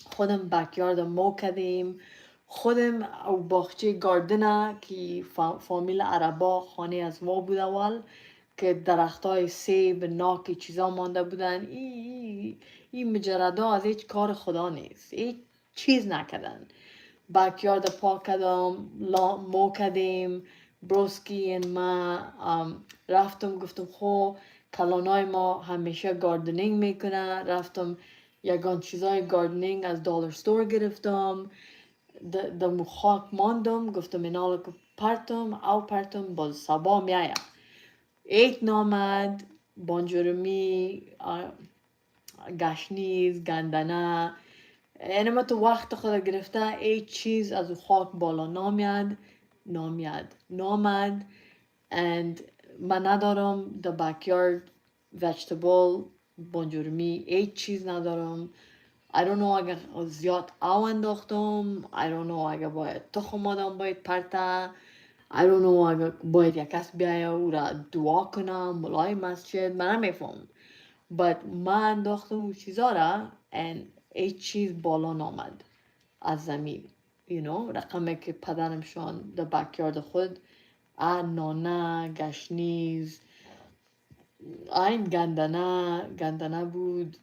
خودم بکیارد مو کردیم، خودم او باغچه گاردنه که فامیل عربا خانه از ما بود اول که درختای سیب ناکی چیزا مانده بودن. این مجردا از هیچ کار خدا نیست، هیچ چیز نکردن. بکیارد پاک کردم، مو کردیم، بروسکی ما رفتم گفتم خب کلانای ما همیشه گاردنینگ میکنه. رفتم یگان چیزای گاردنینگ از دالر ستور گرفتم، در خاک ماندم، گفتم اینالا که پرتم باز سبا میایم. ایک نامد بانجورمی، گشنیز، گندنه، اینما تو وقت خود گرفته هیچ چیز از او خاک بالا نامد and من ندارم the backyard vegetable بانجورمی هیچ چیز ندارم. I don't know اگر زیاد او انداختم، I don't know اگر باید تخم آدم باید پرته، I don't know اگر باید یک کس بیایه او را دعا کنم ملای مسجد، من نمیفهم but من انداختم او چیزا را and هیچ چیز بالا نامد از زمین. رقمه که پدرمشان در بکیارد خود نانه، گشنیز، این گندنه بود،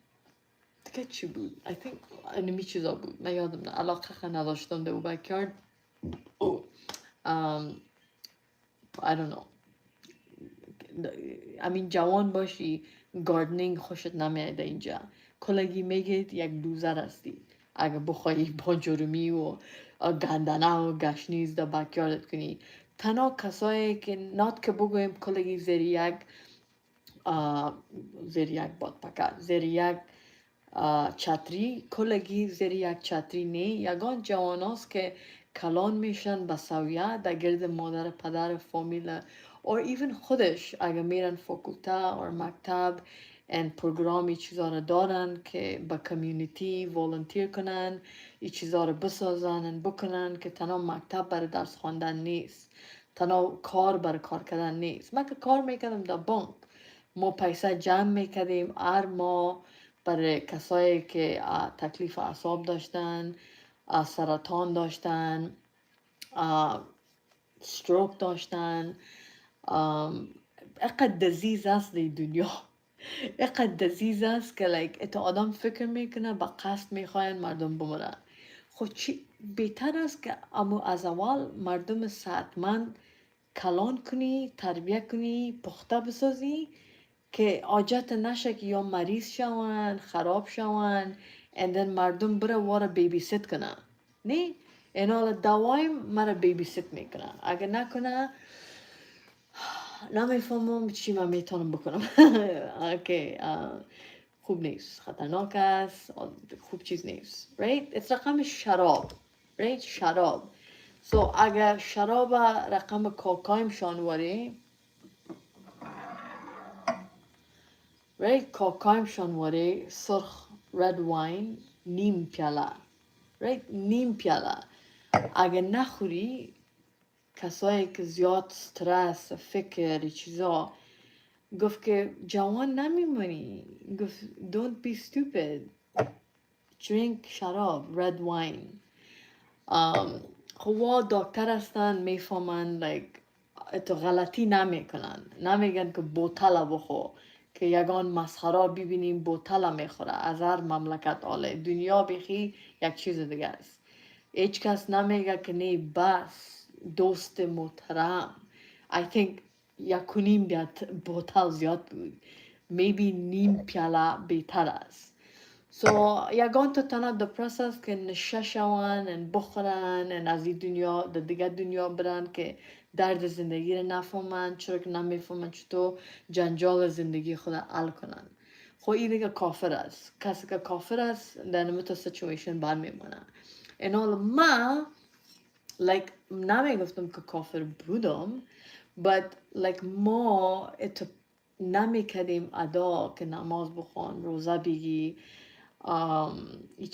دیگه چی بود؟ I think انمی چیزا بود، من یادم نه، علاقه نداشتم به او بکیارد. او I don't know. امین جوان باشی گاردنینگ خوشت نمیاد اینجا، کلگی میگید یک دوزر هستی اگه بخوایی با جرمی و گندنه و گشنیز در بکیاردت کنی. تنها کسایی که نات که بگویم کلگی زیر یک باد پکر زیر یک چتری، کلگی زیر یک چتری نه، یگان جوان هاست که کلان میشن به سویه در گرد مادر پدر فامیل or even خودش اگه میرن فاکولته or مکتب این پروگرامی چیزا رو دارن که با کمیونیتی والنتیر کنن، این چیزا رو بسازن بکنن که تنها مکتب برای درس خواندن نیست، تنها کار برای کار کردن نیست. من که کار میکردم در بانک، ما پیسه جمع میکردیم هر ماه برای کسایی که تکلیف اعصاب داشتن، سرطان داشتن، ستروک داشتن. اقدر لذیذ است دی دنیا، اقدر لذیذ است که ات آدم فکر میکنه با قصد میخواین مردم بمرن. خود چی بهتر است که امو از اول مردم صحتمند کلان کنی، تربیت کنی، پخته بسازی که حاجت نشه که یا مریض شون، خراب شون and then مردم بره واره بیبی ست کنه. نه، این حال دوایم مرا بیبی ست میکنه، اگه نکنه نمیفهمم چی من میتونم بکنم. اوکی، خوب نیست، خطرناک است، خوب چیز نیست. right؟ it's رقم شراب. right؟ شراب. so اگر شراب رقم کاکایم شانواری، right؟ کاکایم شانواری سرخ رد واین نیم پیاله، right؟ نیم پیاله اگه نخوری، کسایی که زیاد استرس فکر چیزا، گفت که جوان نمیمونی، گفت don't be stupid, drink شراب red wine. خب دکتر هستن میفهمن تو غلطی نمیکنن، نمیگن که بوتل بخو که یگان مسخره ببینیم بوتل میخوره از هر مملکت آله دنیا بخی یک چیز دیگه است. هیچ کس نمیگه که نه بس دوست محترم. I think یک و نیم بوتل زیاد بود، maybe نیم پیاله بهتر است. so یگان تو تنها دپرس است که نشه شون بخورن از این دنیا در دیگه دنیا برن که درد زندگی رو نفهمن، چرا که نمیفهمن چطور جنجال زندگی خود حل کنن. خب این دیگه کافر است، کسی که کافر است در نمیتو سیچویشن برمیمونه. این حال ما نمیگفتم که کافر بودم، but ما اتو نمیکردیم ادا که نماز بخوان، روزه بگی، این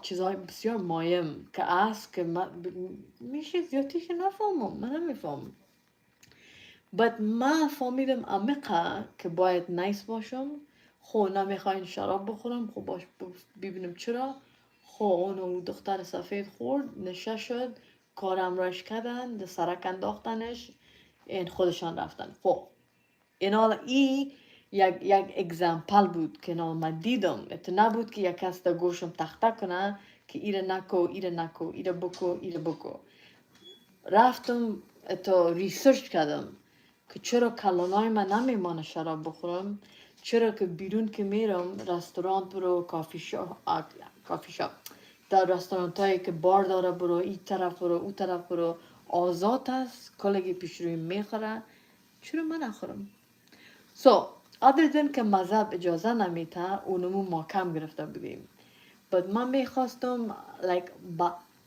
چیزای بسیار مهم که است که میشه زیادیش نفهمم، من نمیفهمم. but ما فهمیدم عمیقه که باید نیس باشم. خب نمیخواین شراب بخورم، خب باش ببینم چرا. خب اونو دختر سفید خورد، نشه شد، کارم راش کردن، ده سرک انداختنش، این خودشان رفتن. خب این حالا یک اگزمپل بود که من دیدم، ات نبود که یک کس در گوشم تخته کنه که ایره نکو، ایره بکو. رفتم اتو ریسرچ کردم که چرا کلانای من نمیمانه شراب بخورم، چرا که بیرون که میرم رستوران برو، کافی شاپ در رستورانت هایی که بار داره برو، این طرف برو اون طرف برو، آزاد است، کلگی پیش روی میخوره، چرا من نخورم؟ so other than که مذهب اجازه نمیته اونمو ما کم گرفته بودیم، but من میخواستم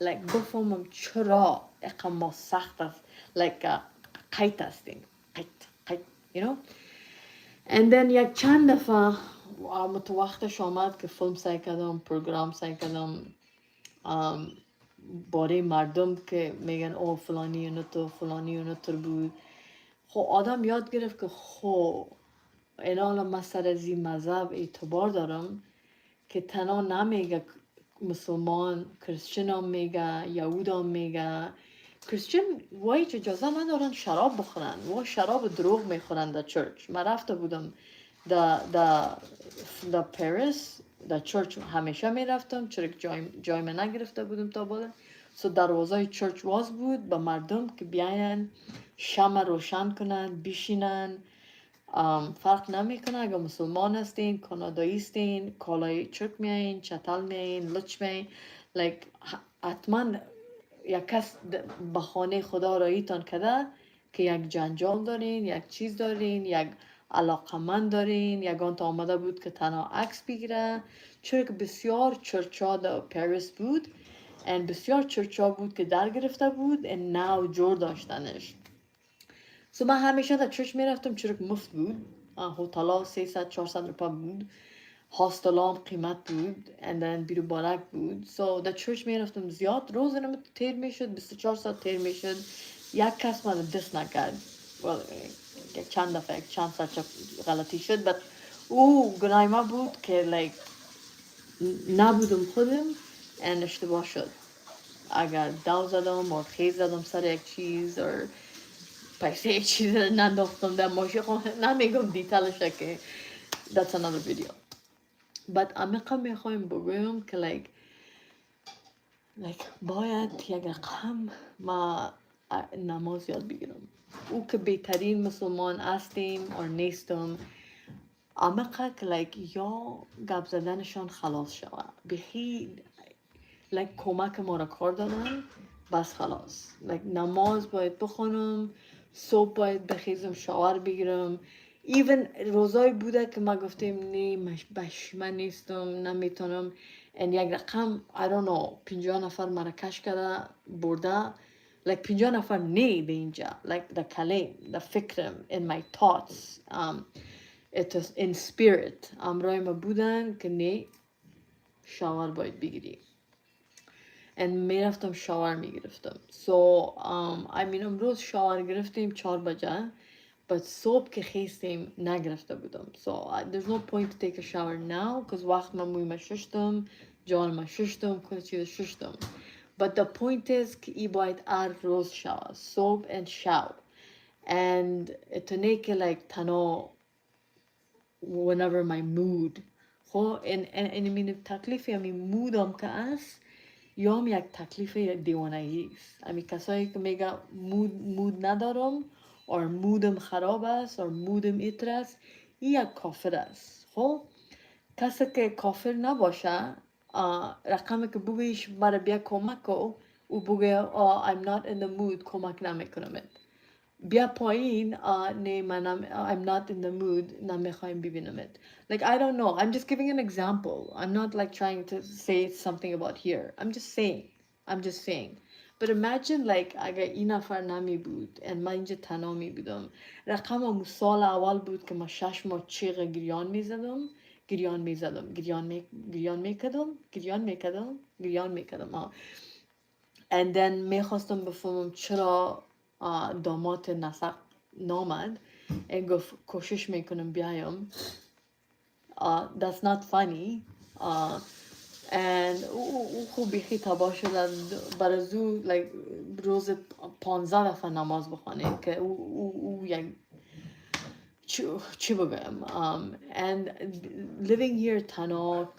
بفهمم چرا اقا ما سخت است، قیت هستیم، قیت you know. and then یک چند دفعه وقتش آمد که فیلم سعی کردم، پروگرام سعی کردم باره مردم که میگن او فلانی اونتر بود. خب آدم یاد گرفت که خب اینا من سر از این مذهب اعتبار دارم که تنها نمیگه مسلمان، کریسچن هم میگه، یهود هم میگه کریسچن وای چه اجازه ندارن شراب بخورن و شراب دروغ میخورن در چرچ. من رفته بودم در پاریس در چرچ همیشه میرفتم چرا که جای من نگرفته بودم تا بالا. سو دروازه چرچ واز بود به مردم که بیاین شمع روشن کنن بشینن. فرق نمیکنه اگر مسلمان هستین کانادایی هستین کالای چرک میاین چتل میاین لچ میاین حتما یک کس به خانه خدا راییتان کرده که یک جنجال دارین یک چیز دارین یک علاقمند دارین یگان تا آمده بود که تنها عکس بگیره. چرا که بسیار چرچا در پاریس بود و بسیار چرچا بود که در گرفته بود و نو جور داشتنش. سو من همیشه در چرچ میرفتم چرا که مفت بود. هتلا 300-400 روپا بود. هاستلا هم قیمت بود and then بیرو بارک بود. سو در چرچ میرفتم زیاد. روز نمت تیر میشد 24 ساعت تیر میشد. یک کس من دست نکرد. چند دفعه چند ساعت غلطی شد but او گناه ما بود که نبودم خودم and اشتباه شد. اگر دو زدم و خیز زدم سر یک چیز و پیسه یک چیز ننداختم در ماشین نمیگم دیتالش که that's another video. but عمیقا میخوایم بگویم که باید یک رقم ما نماز یاد بگیرم. او که بهترین مسلمان هستیم و نیستم عمیقا که یا گپ زدنشان خلاص شود بخی کمک ما را کار دادن بس خلاص. نماز باید بخونم صبح باید بخیزم شاور بگیرم. ایون روزای بوده که ما گفتیم نه من نیستم نمیتونم این یک رقم I don't know 50 نفر مرکش کرده برده 50 نفر نه به اینجا the کلام the فکرم in my thoughts it was in spirit امرای ما بودن که نه شاور باید بگیری and میرفتم شاور میگرفتم. امروز شاور گرفتیم 4 بجه but صبح که خیستیم نگرفته بودم. There's no point to take a shower now because وقت من موی ششتم جان من ششتم کل چیز ششتم. But the point is که ای باید هر روز شاور صبح and شب and to make it تنها whenever my mood این تکلیفی همین مودم که است یا هم یک تکلیف دیوانگی است. همین کسایی که میگه مود ندارم و مودم خراب است و مودم ایتر است این یک کافر است. کسی که کافر نباشه رقمی که بگویش برای بیا کمک کن او بگه I'm not in the mood کمک نمیکنم بیا پایین نه منم I'm not in the mood نمیخوایم ببینمت. I don't know I'm just giving an example. I'm not trying to say something about here. I'm just saying but imagine اگر این نفر نمی بود and من اینجا تنها می بودم رقم سال اول بود که من 6 ماه چیغ گریان میکردم and then میخواستم بفهمم چرا داماد نسق نامد گفت کوشش میکنم بیایم that's not funny and او خوب بخی تباه شده برازو روز 15 دفعه نماز بخوانه که او یک چی بگم and living here تنها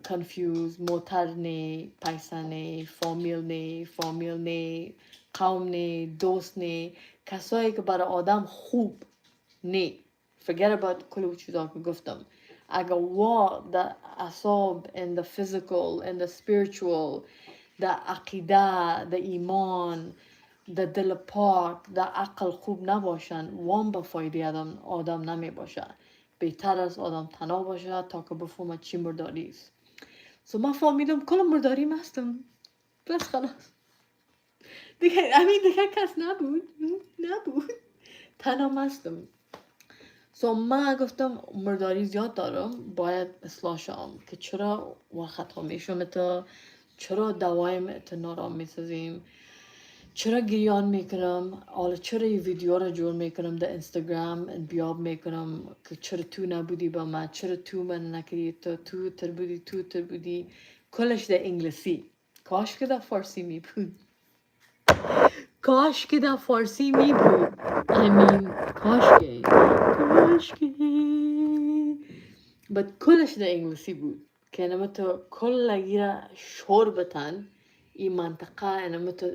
confused موتر نه پیسه نه فامیل نه قوم نه دوست نه کسایی که برای آدم خوب نه forget about کل چیزا که گفتم اگر the اعصاب and the physical and the spiritual the عقیده the ایمان the دل پاک the عقل خوب نباشن وام به فایده آدم نمی باشه. بهتر از آدم تنها باشه تا که بفهمه چی مرداری است. من فهمیدم کل مرداری هستم بس خلاص دیگه کس نبود تنها هستم. من گفتم مرداری زیاد دارم باید اصلاح شم که چرا وقت ها میشم چرا دوایم نارام میسازیم چرا گریان میکنم حالا چرا یه ویدیو را جور میکنم در اینستاگرام بیاب میکنم که چرا تو نبودی با من چرا تو من نکردی تو تر بودی کلش در انگلیسی کاش که در فارسی می بود کاش که در فارسی می بود. I mean کاش که but کلش در انگلیسی بود که انما تو کل گیره شور بتن این منطقه انما تو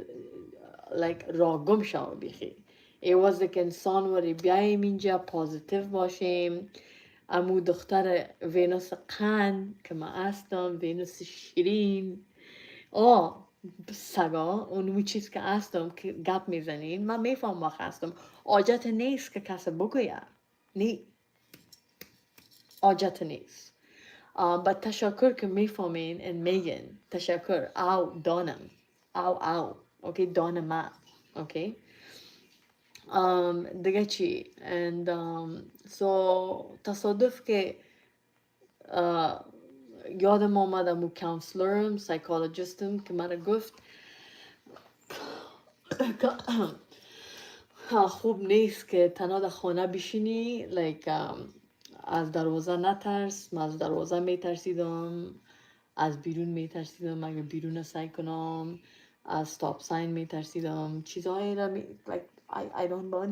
like را گم شو بیخی ایوازه که انسان وری بیاییم اینجا پازیتیو باشیم. امو دختر وینوس قن که من هستم، وینوس شیرین سگا اونمو چیز که هستم که گپ میزنین من میفهم واقع هستم. حاجت نیست که کسی بگوید نی، حاجت نیست. با تشکر که میفهمین and میگن تشکر او دانم او اوکی دانم اوکی. دیگه چی and so تصادف که یادم آمد امو کانسلرم سایکولوژیستم که من گفت خوب نیست که تنها در خانه بشینی like از دروازه نترس. من از دروازه میترسیدم، از بیرون میترسیدم اگه بیرون سعی کنم، از stop sign میترسیدم، چیزهایی را I don't know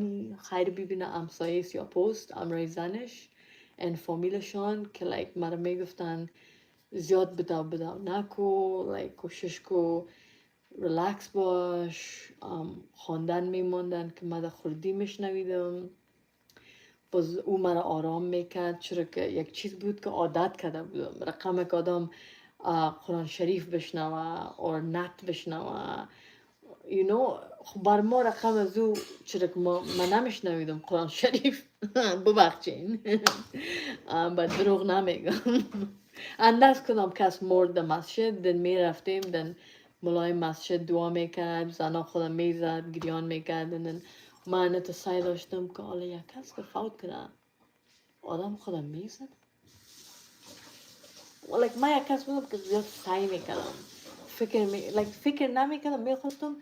خیر ببینه امسایه یا پست امرای زنش and فامیلشان که like مرا میگفتن زیاد بدو نکو like کوشش کو ریلکس باش. خواندن میموندن که من خردی میشنویدم باز او مرا آرام میکرد چرا که یک چیز بود که عادت کرده بودم. رقم که آدم قرآن شریف بشنوه اور نت بشنوه you know خب بر ما رقم از او چرا که من نمیشنویدم قرآن شریف ببخشین باید دروغ نمیگم انداز کدام کس مرد در مسجد دن میرفتیم دن ملای مسجد دعا میکرد، زنا خودم میزد گریان میکرد دن من تو سعی داشتم که حالا یک کس که فوت کنه آدم خودم میزد من یک کس بودم که زیاد سعی میکردم فکر نمیکردم میخواستم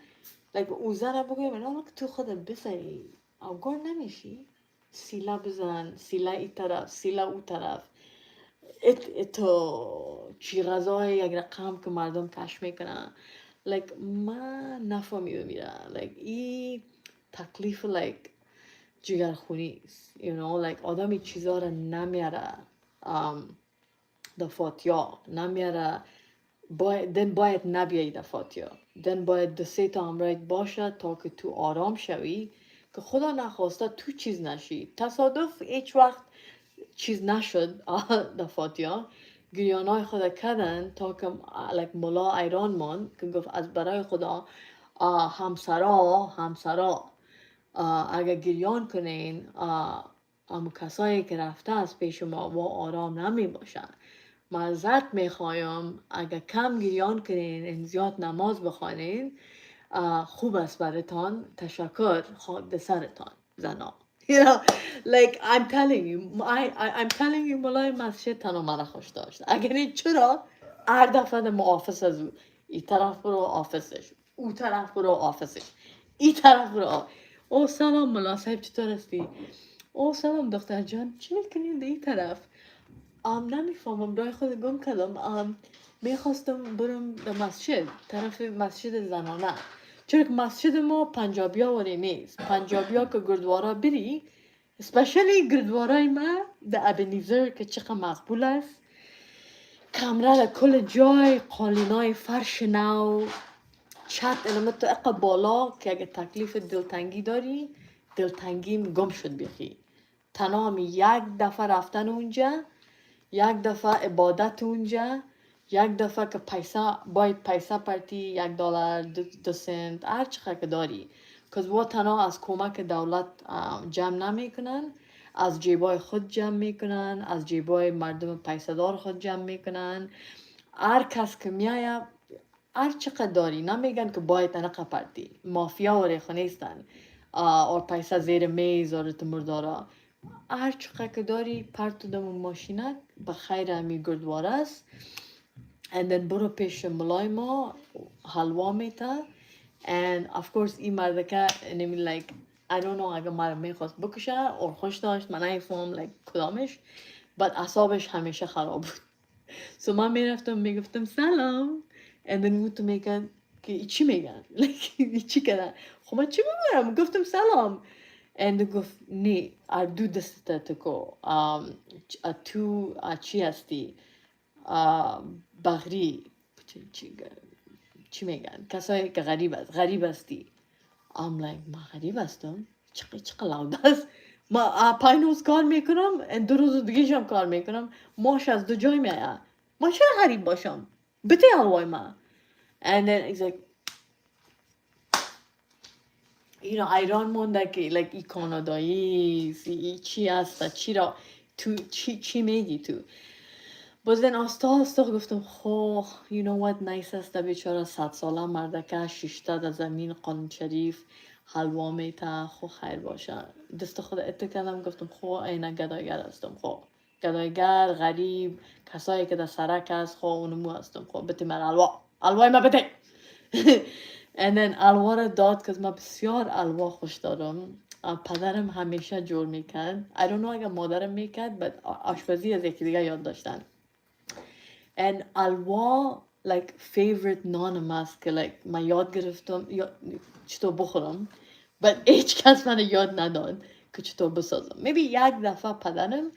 او زن بگویم اینا که تو خودت بزنی اوگار نمیشی سیلا بزن سیلا ای طرف سیلا او طرف تو چی غذای یک رقم که مردم کش میکنن من نفهمیدم میره ای تکلیف جگرخونی است آدم چیزا رو نمیاره دفاتیا نمیاره باید نبیایی دفاتیا باید دو سه تا امرایت باشه تا که تو آرام شوی که خدا نخواسته تو چیز نشی. تصادف هیچ وقت چیز نشد دفاتیا گریانای خدا کردن تا که ملا ایران مان که گفت از برای خدا همسرا اگر گریان کنین امو کسایی که رفته از پیش ما و آرام نمی باشن. معذرت میخوایم اگر کم گریان کنین زیاد نماز بخوانین خوب است براتان تشکر خاک سرتان زنا I'm telling you ملای مسجد تنها مرا خوش داشت اگر این چرا هر دفعه محافظ از او ای طرف برو آفیسش او طرف برو آفیسش ای طرف برو او سلام ملا صاحب چطور هستی او سلام دختر جان چی میکنین ای طرف نمیفهمم رای خود گم کردم میخواستم برم به مسجد طرف مسجد زنانه چرا که مسجد ما پنجابی ها ولی نیست. پنجابی ها که گردوارا بری اسپشلی گردوارای ما در ابنیزر که چقدر مقبول است کمره در کل جای قالینای فرش نو چت علمت تو اقا بالا که اگه تکلیف دلتنگی داری دلتنگیم گم شد بیخی تنها یک دفعه رفتن اونجا یک دفعه عبادت اونجا یک دفعه که باید پیسه پرتی $1 2 سنت هر چقدر که داری که و تنها از کمک دولت جمع نمی کنن از جیبای خود جمع میکنن از جیبای مردم پیسه دار خود جمع میکنن هر کس که میایه هر چقدر داری نمیگن که باید نقه پرتی مافیا و ریخو نیستن اور پیسه زیر میز اور مردارا هر چقدر که داری پرتو دم ماشینک به خیر همی گردواره است and then برو پیش ملای ما حلوا میته and of course این مردکه نمی I don't know اگه مرا میخواست بکشه اور خوش داشت من نمیفهم کدامش but اعصابش همیشه خراب بود so من میرفتم میگفتم سلام and then تو میگن که چی میگن چی کردن. خب من چی میگم؟ گفتم سلام. and گفت نه دو دستت تکو تو چی هستی بغری چی میگن کسایی که غریب هستی. I'm like ما غریب هستم چقدر لاود است. ما 5 روز کار میکنم و 2 روز دیگه هم کار میکنم. ماش از 2 جای میاد. ما چرا غریب باشم؟ بده حلوای ما. And then he's like ایران مونده که like ای کانادایی ای چی هست چی را تو چی میگی تو. باز then آستا گفتم خو you know what nice است بیچاره 100 ساله مردکه 600 از زمین قانون شریف حلوا میته خو خیر باشه. دست خود اتو کردم گفتم خو اینا گدایگر هستم. خو گدایگر غریب کسایی که در سرک هست خو اونمو هستم. خو بده من حلوای ما بده. and then الوا را داد که من بسیار الوا خوش دارم. پدرم همیشه جور میکرد. I don't know اگه مادرم میکرد but آشپزی از یکی دیگه یاد داشتن. and الوا like favorite نانم است که like من یاد گرفتم چطور بخورم but هیچ کس من یاد نداد که چطور بسازم. maybe یک دفعه پدرم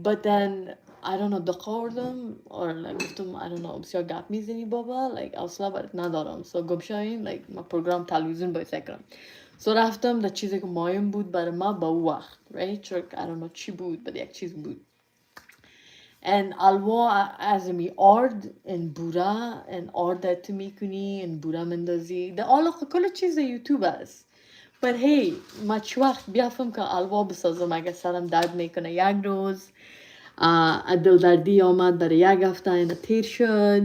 but then I don't know دقا آوردم or like گفتم I don't know بسیار گپ میزنی بابا like اصلا برات ندارم so گم شاین like من پروگرام تلویزیون باید سکرم. so رفتم در چیزی که مایم بود برای ما با او وقت right چون I don't know چی بود but یک چیز بود. and الوا از می آرد ان بورا ان آرد تو میکنی ان بورا مندازی ده آلا کل چیز یوتیوب است. but hey ما چی وقت بیافم که الوا بسازم اگه سرم درد میکنه یک روز دل دردی آمد برای یک هفته اینا تیر شد.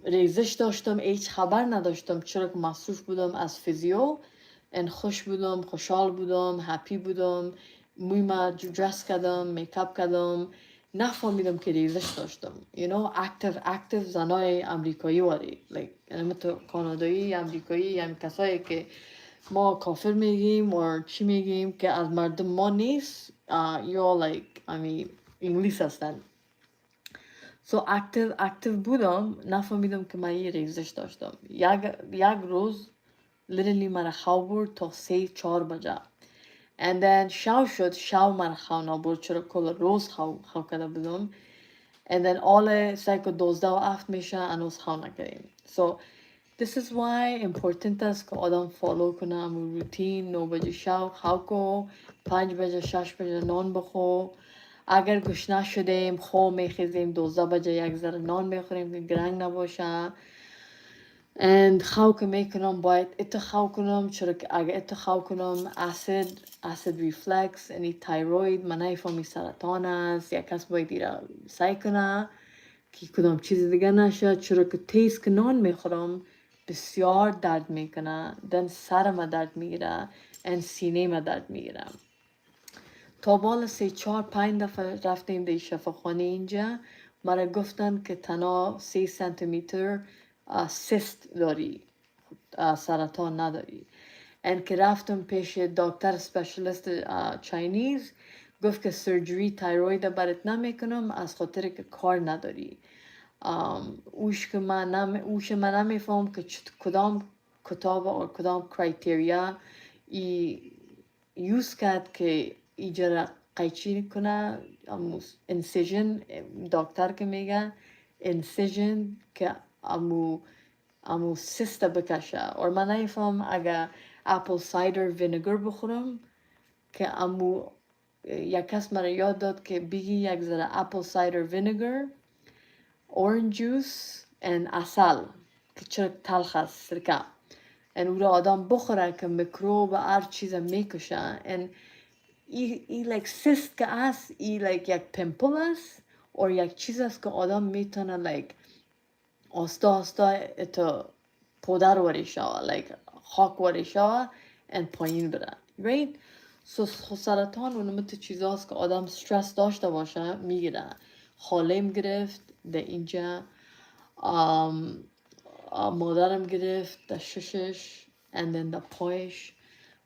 ریزش داشتم هیچ خبر نداشتم چرا که مصروف بودم از فیزیو ان خوش بودم خوشحال بودم هپی بودم مویما درس کردم میکاپ کردم نفهمیدم که ریزش داشتم you know active زنای امریکایی واری like مثل کانادایی امریکایی هم کسایی که ما کافر میگیم و چی میگیم که از مردم ما نیست یا like I mean انگلیس هستن. so active بودم نفهمیدم که من یه ریزش داشتم. یک روز literally مرا خواب برد تا 3-4 بجه and then شو مرا خواب نبرد چرا کل روز خواب کرده بودم and then all سعی که 12 میشه هنوز خواب نکردیم. so this is why important است که آدم فالو کنه امو روتین. 9 بجه شب خواب کو 5 بجه 6 بجه نان بخور. اگر گشنه شدیم خواب میخیزیم 12 بجه یک ذره نان میخوریم که گرنگ نباشه. and خواب که میکنم باید اتو خواب کنم چرا که اگر اتو خواب کنم acid reflux یعنی تایروید من نفهمی سرطان است یک کس باید ایره سعی کنه که کدام چیز دیگه نشه چرا که تیز که نان میخورم بسیار درد میکنه دن سرم درد میگیره and سینه ما درد میگیره. تا بالا 3-4-5 دفعه رفتیم در شفاخانه اینجا مرا گفتن که تنها 3 سانتیمتر سیست داری سرطان نداری. and که رفتم پیش دکتر سپشلیست چاینیز گفت که سرجری تایروید برات نمیکنم از خاطر که کار نداری. اوش من نمیفهم که کدام کتاب و کدام کرایتریا یوز کرد که ایجا قیچی کنه انسیژن دکتر که میگه انسیژن که امو سیست بکشه اور من نمیفهم اگه اپل سایدر وینیگر بخورم که امو یک کس مرا یاد داد که بگی یک ذره اپل سایدر وینیگر اورنج جوس and اصل که چرا تلخ است سرکه and او را آدم بخوره که میکروب و هر چیز میکشه and ای like سیست که است ای like یک پیمپل است اور یک چیز است که آدم میتونه like آستا اتو پودر وری شوه like خاک وری شوه and پایین بره right. so سرطان اونمت چیز هست که آدم استرس داشته باشه میگیره. خالم گرفت در اینجا مادرم گرفت در ششش and then در پایش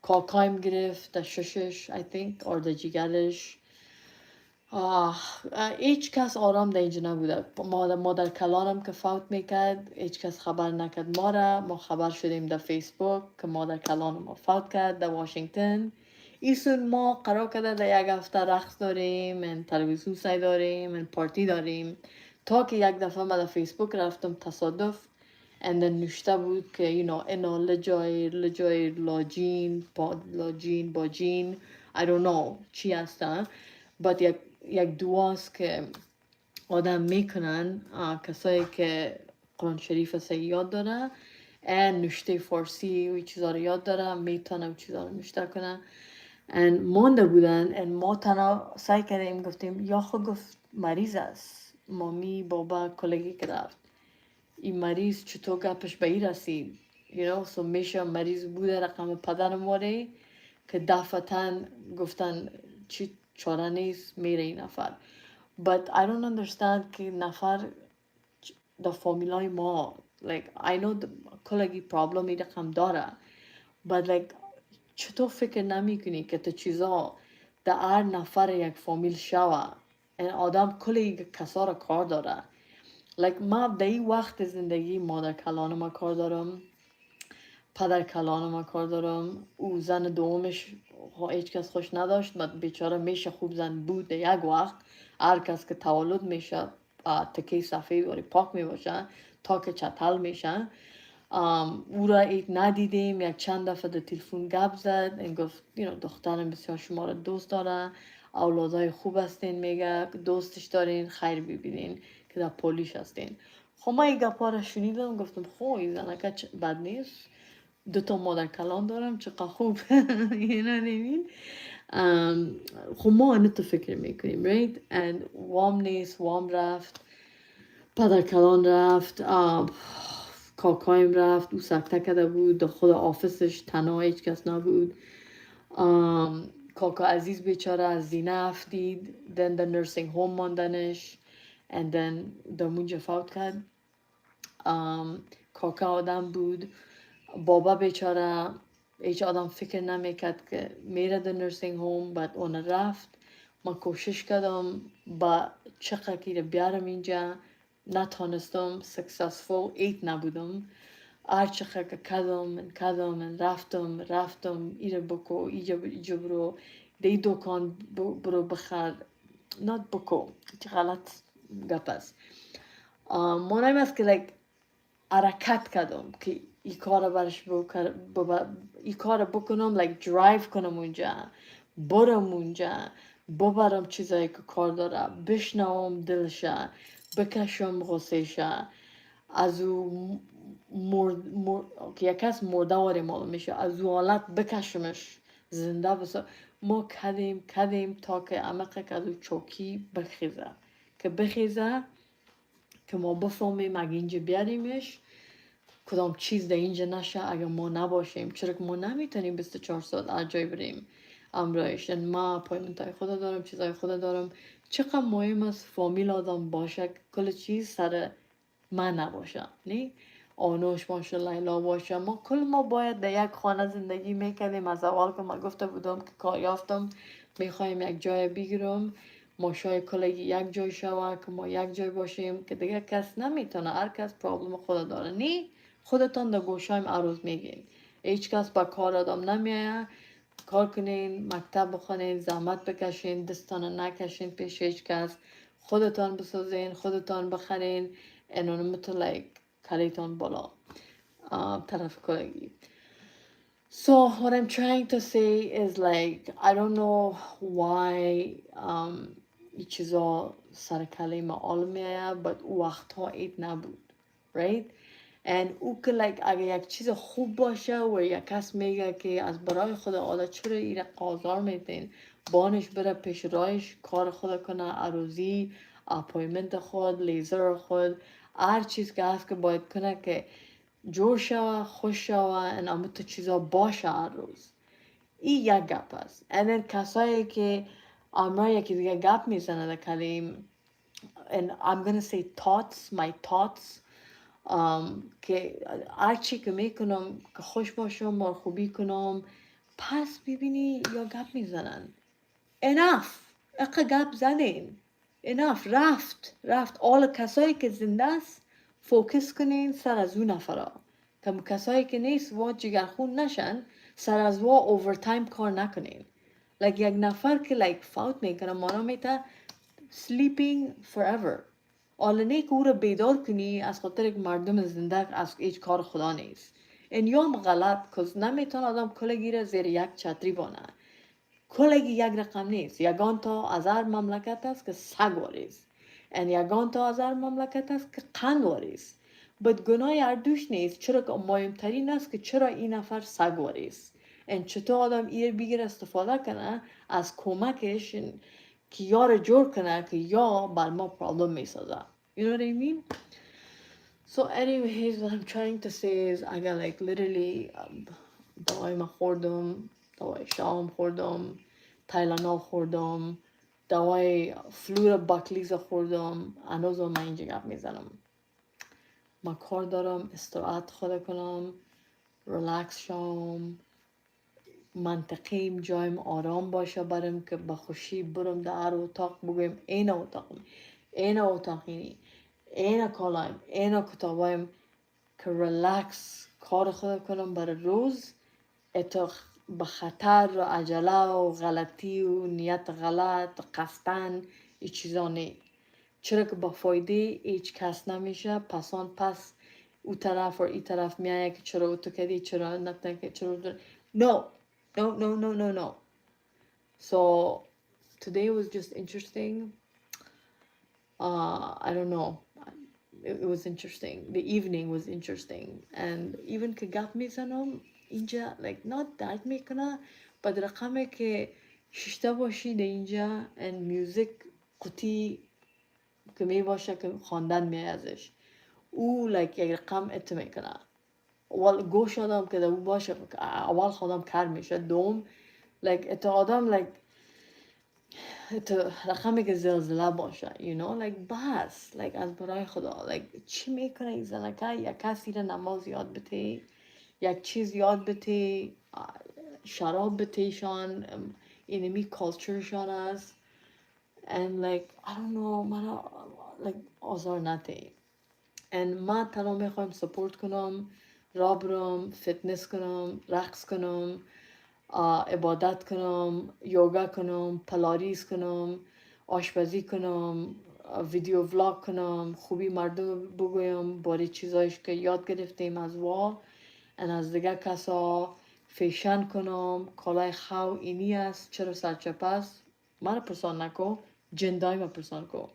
کاکایم گرفت در ششش I think or در جیگرش هیچ کس آرام در اینجا نبوده. مادر کلانم که فوت میکرد هیچ کس خبر نکرد ما را. ما خبر شدیم در فیسبوک که مادر کلانم ما فوت کرد در واشنگتن. ایسون ما قرار کرده در یک هفته رقص داریم، من تلویزیون سای داریم، من پارتی داریم. تا که یک دفعه ما در فیسبوک رفتم تصادف اندن نوشته بود که اینا لجای لاجین باجین I don't know چی هستن. but یک دعاست که آدم میکنن کسایی که قرآن شریف است یاد داره نوشته فارسی و چیزا رو یاد داره میتونه چیزا رو نوشته کنه مانده بودن ما تنها سعی کردیم گفتیم یا خود گفت مریض است مامی بابا کلگی که رفت این مریض چطور گپش به این رسید so میشه مریض بوده رقم پدر ماره که دفعتاً گفتن چی چاره نیست میره این نفر but I don't understand که نفر در فامیلای ما like I know کلگی پرابلم این رقم داره but like چطور فکر نمی کنی که تو چیزا در هر نفر یک فامیل شوه آدم کلی کسا را کار داره like ما در این وقت زندگی مادر کلانم کار دارم پدر کلانم کار دارم او زن دومش هیچ کس خوش نداشت بیچاره میشه خوب زن بود یک وقت هر کس که تولد میشه تکی سفید و پاک میباشه تا که چتل میشه او را ایت ندیدیم یک چند دفعه در تلفن گپ زد این گفت دخترم بسیار شما را دوست داره اولادای خوب هستین میگه دوستش دارین خیر ببینین که در پولیش هستین خب ما این گپا را شنیدم گفتم خب این زنکه بد نیست دوتا مادر کلان دارم چقدر خوب نمیدین خب ما انتو فکر میکنیم right and وام نیست وام رفت پدر کلان رفت کاکایم رفت او سکته کرده بود خود آفیسش تنها هیچ کس نبود کاکا عزیز بیچاره از زینه افتید then the nursing home ماندنش and then در منجا فوت کرد کاکا آدم بود بابا بیچاره هیچ آدم فکر نمیکرد که میره در نرسینگ هوم بعد اون رفت من کوشش کردم با چقدر که بیارم اینجا نتانستم سکسسفول ایت نبودم هر چقدر که کردم رفتم ایره بکو ایجا برو دی دکان برو بخر not بکو چه غلط گپ است مانایم است که حرکت کردم که این کار برش این کار بکنم درایو کنم اونجا برم اونجا ببرم چیزایی که کار داره بشنوم دلشه بکشم غصهشه از او که یک کس مرده واری معلوم میشه از او حالت بکشمش زنده بسا ما کدیم تا که عمقه که از او چوکی بخیزه که ما بفهمیم اگه اینجا بیاریمش کدام چیز در اینجا نشه اگه ما نباشیم چرا که ما نمیتونیم 24 ساعت هر جای بریم امرایش ما پایمنتای خدا دارم چیزای خدا دارم چقدر مهم است فامیل آدم باشه کل چیز سر من نباشه نه آنوش باشه لیلا باشه ما کل ما باید در یک خانه زندگی میکردیم از اول که ما گفته بودم که کار یافتم میخوایم یک جای بگیرم ما شاید کلگی یک جای شوه که ما یک جای باشیم که دیگه کس نمیتونه هر کس پرابلم خدا داره نه خودتان در گوشایم عروض میگین هیچ کس با کار آدم نمیایه کار کنین مکتب بخونین زحمت بکشین دستان نکشین پیش هیچ کس خودتان بسازین خودتان بخرین انونمتو کلیتان بالا طرف کلگی So what I'm trying to say is I don't know why این چیزا سر کلمه آل میایه but وقتها اید نبود right and او که اگه یک چیز خوب باشه و یک کس میگه که از برای خدا آده چرا ایره قازار میتین بانش بره پیش رایش کار خود کنه عروضی اپایمنت خود لیزر خود هر چیز که هست که باید کنه که جور شوه خوش شوه and اما تو چیزا باشه هر روز این یک گپ است and then کسایی که امرا یکی دیگه گپ میزنه در کلیم and I'm gonna say my thoughts که هرچی که میکنم که خوش باشم مار خوبی کنم پس ببینی یا گپ میزنن enough اقا گپ زدین اناف رفت آل کسایی که زنده است فوکس کنین سر از اون نفرا که کسایی که نیست وا جگرخون نشن سر از وا اوورتایم کار نکنین یک نفر که فوت میکنه مانا میته sleeping forever آلنه که او را بیدار کنی از خاطر که مردم زنده از هیچ کار خدا نیست این یام غلط که نمیتون آدم کلگی را زیر یک چتری بانه کلگی یک رقم نیست یگان تا از هر مملکت است که سگ واریست and یگان تا از هر مملکت است که قند واریست بد گناه اردوش نیست چرا که مهمترین است که چرا این نفر سگ واریست and چطور آدم ایر بگیر استفاده کنه از کمکش که یار جور کنه که یا بر ما پرابلم می سازه you know what I mean so anyways what I'm trying to say is اگر literally دوای ما خوردم دوای شام خوردم تایلانال خوردم دوای فلور باکلیز خوردم هنوز من اینجا گپ میزنم ما کار دارم استراحت خود کنم ریلکس شام منطقیم جایم آرام باشه برم که با خوشی برم در اتاق بگویم این اتاقینی این کالایم این کتابایم که ریلکس کار خود کنم برای روز اتو به خطر و عجله و غلطی و نیت غلط و قصدن این چیزا نی چرا که با فایده هیچ کس نمیشه پس او طرف و این طرف میایه که چرا تو کردی چرا نتنه چرا no so today was just interesting I don't know it was interesting the evening was interesting and even که گپ میزنم اینجا not درد میکنه بعد رقمه که ششته باشی در اینجا and music قطی که می باشه که خواندن می ازش او یک رقم ات میکنه اول گوش آدم که او باشه اول خودم کار میشه دوم ات آدم ات رقمی که زلزله باشه you know بس از برای خدا چی میکنه این زنکه یک کسی را نماز یاد بده یک چیز یاد بده شراب بتهشان اینمی کالچرشان است and I don't know من آزار نده and ما تنها میخوایم سپورت کنم را برم فتنس کنم رقص کنم عبادت کنم یوگا کنم پلاریس کنم آشپزی کنم ویدیو ولاگ کنم خوبی مردم بگویم باری چیزایش که یاد گرفتیم از وا از دیگه کسا فیشن کنم کالای خو اینی است چرا سرچپ است من پرسان نکن جندای من پرسان کن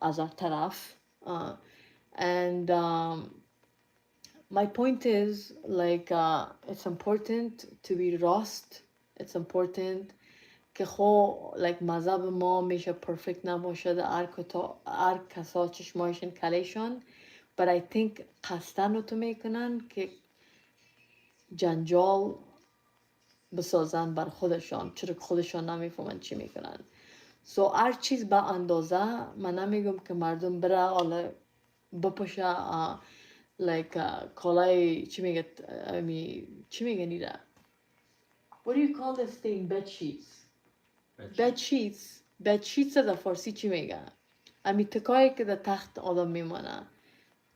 از هر طرف and my point is it's important to be lost it's important که خو مذهب ما میشه پرفکت نباشه در هر کسا چشمایشن کلیشان but I think قصدن رو تو میکنن که جنجال بسازن بر خودشان چرا که خودشان نمیفهمن چی میکنن so هر چیز به اندازه من نمیگم که مردم بره حالا بپوشه کالای چی میگه چی میگه نیره what do you call this thing bed sheets در فارسی چی میگه تکایی که در تخت آدم میمانه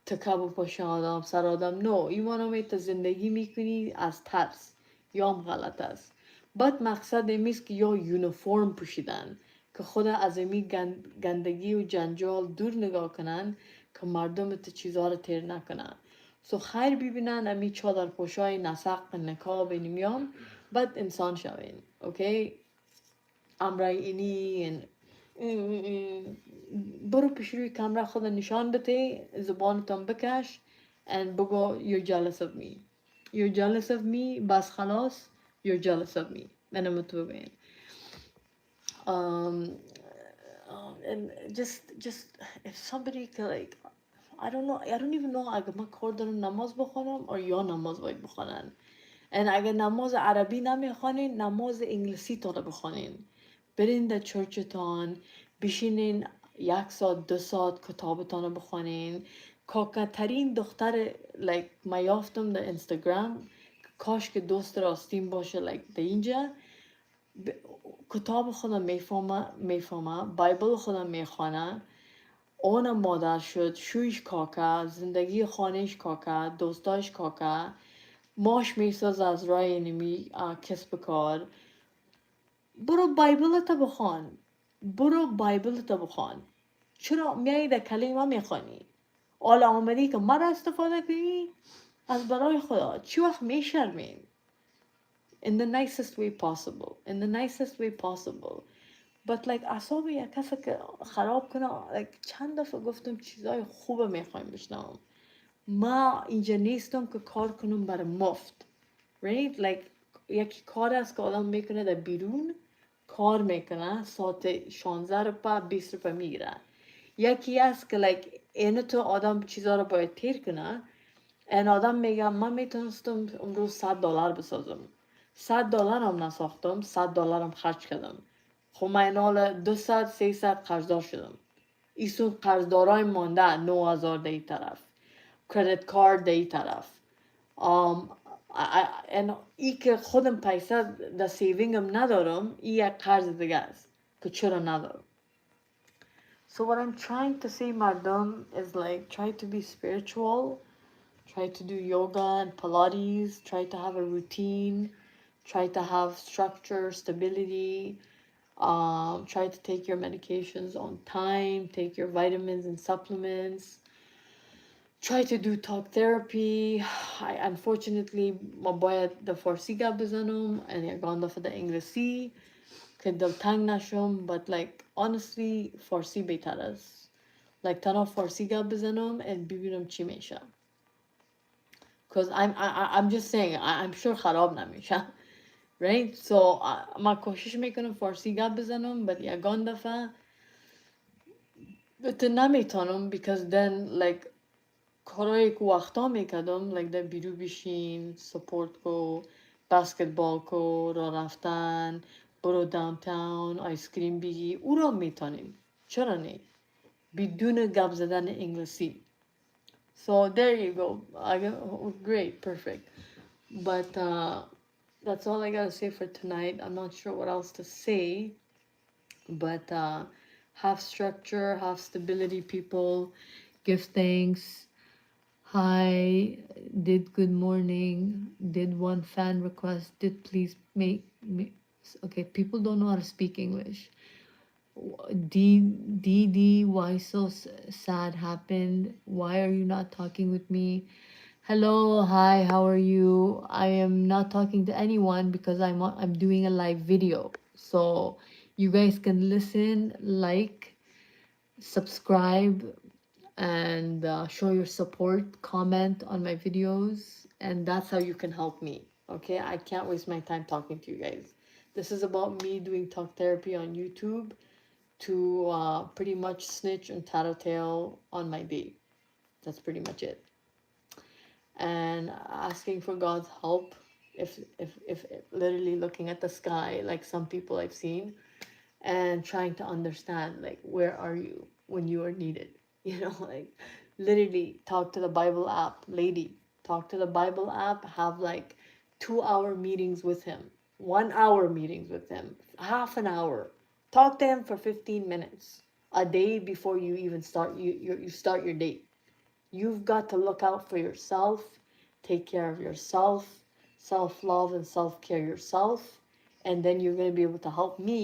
تکه بپوشه آدم سر آدم نو ایمانو میت زندگی میکنی از ترس یا هم غلط است بد مقصد ایمیست که یا یونیفرم پوشیدن که خود از امی گندگی و جنجال دور نگاه کنن که مردم تا چیزها رو تیر نکنن سو خیر ببینن امی چادر پوشای نسق نکاب اینمیام بد انسان شوین اوکی امرای اینی برو پیش روی کامرا خود نشان بده زبانتان بکش and بگو you're jealous of me بس خلاص you're jealous of me منم تو ببین and just if somebody could I don't even know اگه من کار دارم نماز بخونم or یا نماز باید بخونن and اگه نماز عربی نمیخوانین نماز انگلیسی تا بخونین برین در چرچتان بشینین 1 ساعت 2 ساعت کتابتان رو بخونین کاکترین دختر ما یافتم در اینستاگرام کاش که دوست راستین باشه در اینجا کتاب خودم میفهمه، بایبل خودم میخوانه. اونم مادر شد، شویش کاکا، زندگی خانهش کاکا، دوستاش کاکا، ماش میساز از راه اینمی کسب کار. برو بایبلت بخوان، برو بایبلت بخوان. چرا میایی در کلمه میخوانی؟ حالا آمدی که مرا استفاده کنی؟ از برای خدا چی وقت میشرمین؟ In the nicest way possible, in the nicest way possible. But like اعصاب یک کسی که خراب کنه، like چند دفعه گفتم چیزای خوبه میخوایم بشنوم. ما اینجا نیستم که کار کنم برای مفت. Right? Like یکی کار است که آدم میکنه در بیرون، کار میکنه ساعت 16 روپا 20 روپا میگیره. یکی است که like این تو آدم چیزا رو باید تیر کنه. این آدم میگه من میتونستم امروز $100 بسازم، $100 هم نساختم، $100 هم خرج کردم. خب من حال 200 300 قرضدار شدم. ایسون قرضدارای مانده 9000 دی طرف، کردیت کارت دی طرف. ای که خودم پیسه در سیوینگم ندارم، ای یک قرض دیگه است که چرا ندارم. So what I'm trying to say مردم is like try to be spiritual, try to do yoga and Pilates, try to have a routine, try to have structure, stability, try to take your medications on time, take your vitamins and supplements, try to do talk therapy. I unfortunately ما باید در فارسی گپ بزنم and یگان دفعه در انگلیسی که دلتنگ نشم. But like honestly فارسی بهتر است. like تنها فارسی گپ بزنم and ببینم چی میشه. Because I'm just saying I'm sure خراب نمیشه. Right? So ما کوشش میکنم فارسی گپ بزنم but یگان دفعه تو نمیتونم because then like کارایی که وقتا میکردم like در بیرو بشین، سپورت کو، بسکتبال کو، راه رفتن، برو داونتاون، آیسکریم بگی، او را میتونیم. چرا نه؟ بدون گپ زدن انگلیسی. So there you go. Great, perfect. But that's all I gotta say for tonight. I'm not sure what else to say. But have structure, have stability, people. Give thanks. Hi, did good morning, did one fan request, did please make me. Okay, people don't know how to speak English. D, why so sad happened? Why are you not talking with me? Hello, hi, how are you? I am not talking to anyone because I'm doing a live video. So you guys can listen, like, subscribe, and show your support, comment on my videos, and that's how you can help me. Okay, I can't waste my time talking to you guys. This is about me doing talk therapy on YouTube to pretty much snitch and tattletale on my day. That's pretty much it. And asking for God's help. If literally looking at the sky like some people I've seen and trying to understand like where are you when you are needed. Like literally talk to the Bible app, lady, talk to the Bible app, have like 2 hour meetings with him, 1 hour meetings with him, half an hour, talk to him for 15 minutes a day before you even start you start your day. You've got to look out for yourself, take care of yourself, self-love and self-care yourself, and then you're going to be able to help me,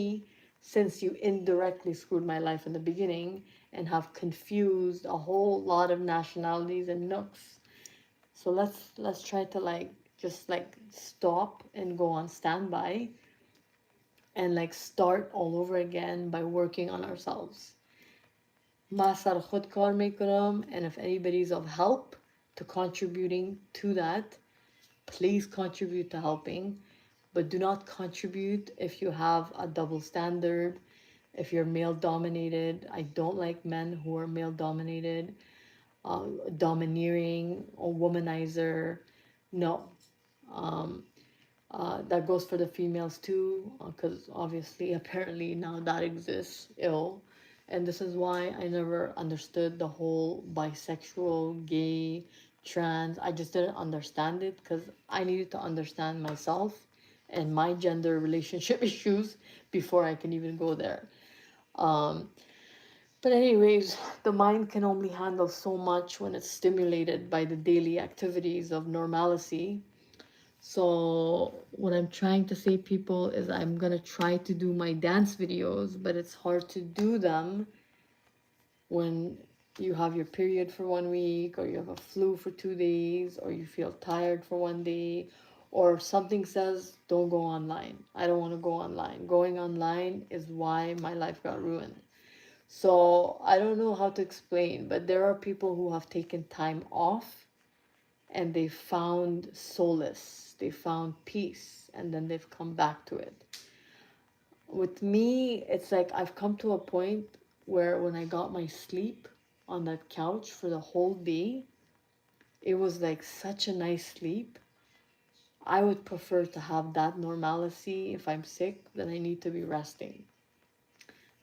since you indirectly screwed my life in the beginning and have confused a whole lot of nationalities and nooks. So let's try to like just like stop and go on standby and like start all over again by working on ourselves. ما سر خود کار میکنم, and if anybody's of help to contributing to that, please contribute to helping, but do not contribute if you have a double standard, if you're male dominated. I don't like men who are male dominated, domineering or womanizer. No. That goes for the females too, because obviously, apparently now that exists ill. And this is why I never understood the whole bisexual, gay, trans. I just didn't understand it because I needed to understand myself and my gender relationship issues before I can even go there. Um, but anyways, the mind can only handle so much when it's stimulated by the daily activities of normalcy. So what I'm trying to say, people, is I'm gonna try to do my dance videos, but it's hard to do them when you have your period for 1 week, or you have a flu for 2 days, or you feel tired for 1 day, or something says don't go online. I don't want to go online. Going online is why my life got ruined. So I don't know how to explain, but there are people who have taken time off and they found solace, they found peace, and then they've come back to it. With me, it's like I've come to a point where when I got my sleep on that couch for the whole day, it was like such a nice sleep. I would prefer to have that normalcy. If I'm sick, then I need to be resting.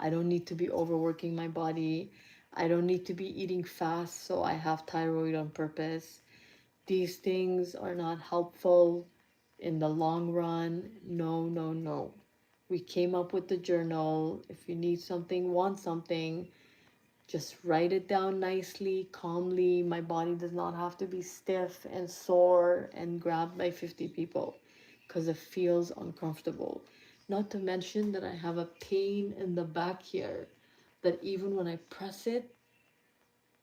I don't need to be overworking my body. I don't need to be eating fast so I have thyroid on purpose. These things are not helpful in the long run. No, no, no. We came up with the journal. If you need something, want something, just write it down nicely, calmly. My body does not have to be stiff and sore and grabbed by 50 people because it feels uncomfortable. Not to mention that I have a pain in the back here that even when I press it,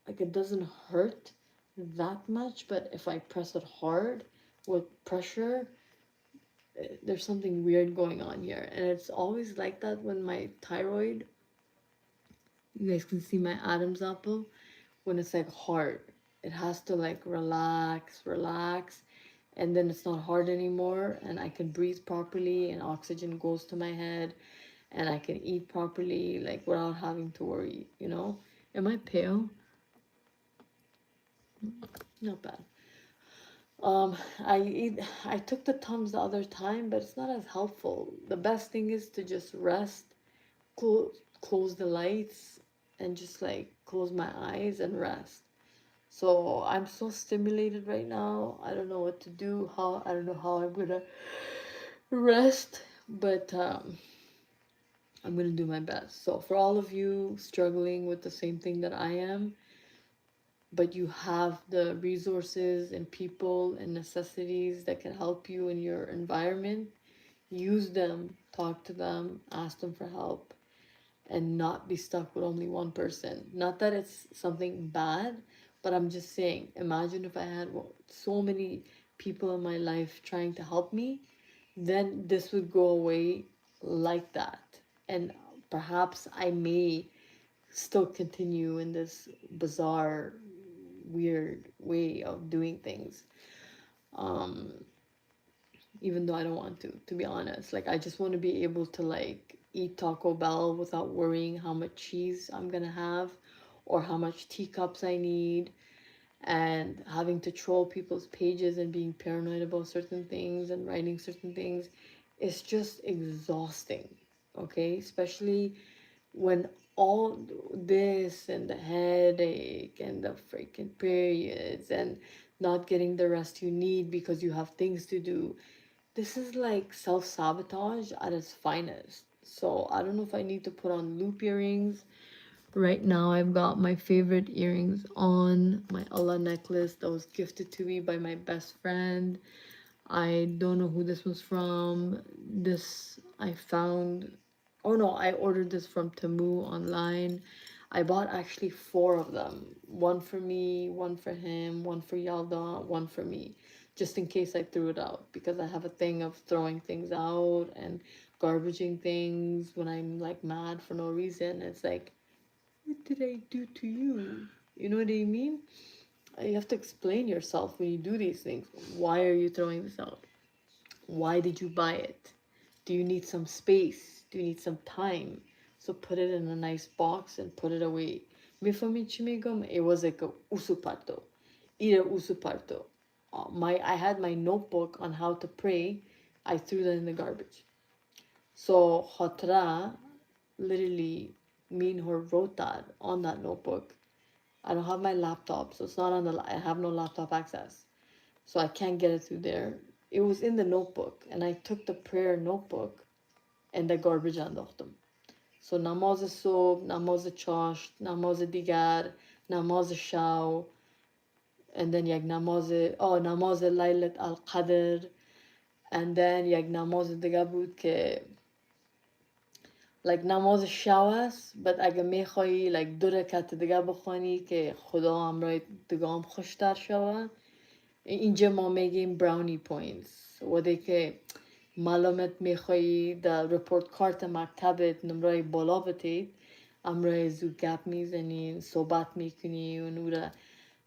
like it doesn't hurt that much, but if I press it hard with pressure, there's something weird going on here. And it's always like that when my thyroid, you guys can see my Adam's apple, when it's like hard. It has to like relax, relax, and then it's not hard anymore, and I can breathe properly, and oxygen goes to my head, and I can eat properly, like without having to worry, you know? Am I pale? Not bad. I took the Tums the other time, but it's not as helpful. The best thing is to just rest, close the lights, and just like close my eyes and rest. So I'm so stimulated right now. I don't know what to do. I don't know how I'm gonna rest, but I'm gonna do my best. So for all of you struggling with the same thing that I am, but you have the resources and people and necessities that can help you in your environment, use them, talk to them, ask them for help, and not be stuck with only one person. Not that it's something bad, but I'm just saying, imagine if I had so many people in my life trying to help me, then this would go away like that. And perhaps I may still continue in this bizarre, weird way of doing things. Um, Even though I don't want to be honest. Like I just want to be able to like eat Taco Bell without worrying how much cheese I'm gonna have or how much teacups I need, and having to troll people's pages and being paranoid about certain things and writing certain things. It's just exhausting. Okay, especially when all this and the headache and the freaking periods and not getting the rest you need because you have things to do. This is like self sabotage at its finest. So I don't know if I need to put on loop earrings. Right now, I've got my favorite earrings on, my Allah necklace that was gifted to me by my best friend. I don't know who this was from. This I found. Oh no, I ordered this from Temu online. I bought actually four of them. One for me, one for him, one for Yalda, one for me. Just in case I threw it out. Because I have a thing of throwing things out and garbaging things when I'm like mad for no reason. It's like, what did I do to you? You know what I mean? You have to explain yourself when you do these things. Why are you throwing this out? Why did you buy it? Do you need some space? Do you need some time? So put it in a nice box and put it away. Me famicimigum, it was like a usuparto. Ira usuparto. I had my notebook on how to pray. I threw that in the garbage. So Hotra literally me and her wrote that on that notebook. I don't have my laptop, so it's not on the. I have no laptop access, so I can't get it through there. it was in the notebook and I took the prayer notebook and the garbage انداختم. So نماز صبح، نماز چاشت، نماز دیگر، نماز شو، and then یک نماز نماز لیلت القدر، and then یک نماز دیگه بود که like نماز شو است but اگه میخوایی like 2 رکعت دیگه بخوانی که خدا همراه دیگه هم خوشتر شود. اینجا ما میگیم براونی پوینتس وقتی که معلومت میخوایی در رپورت کارت مکتبت نمره بالا بتید امرای زو گپ میزنی صحبت میکنی و نورا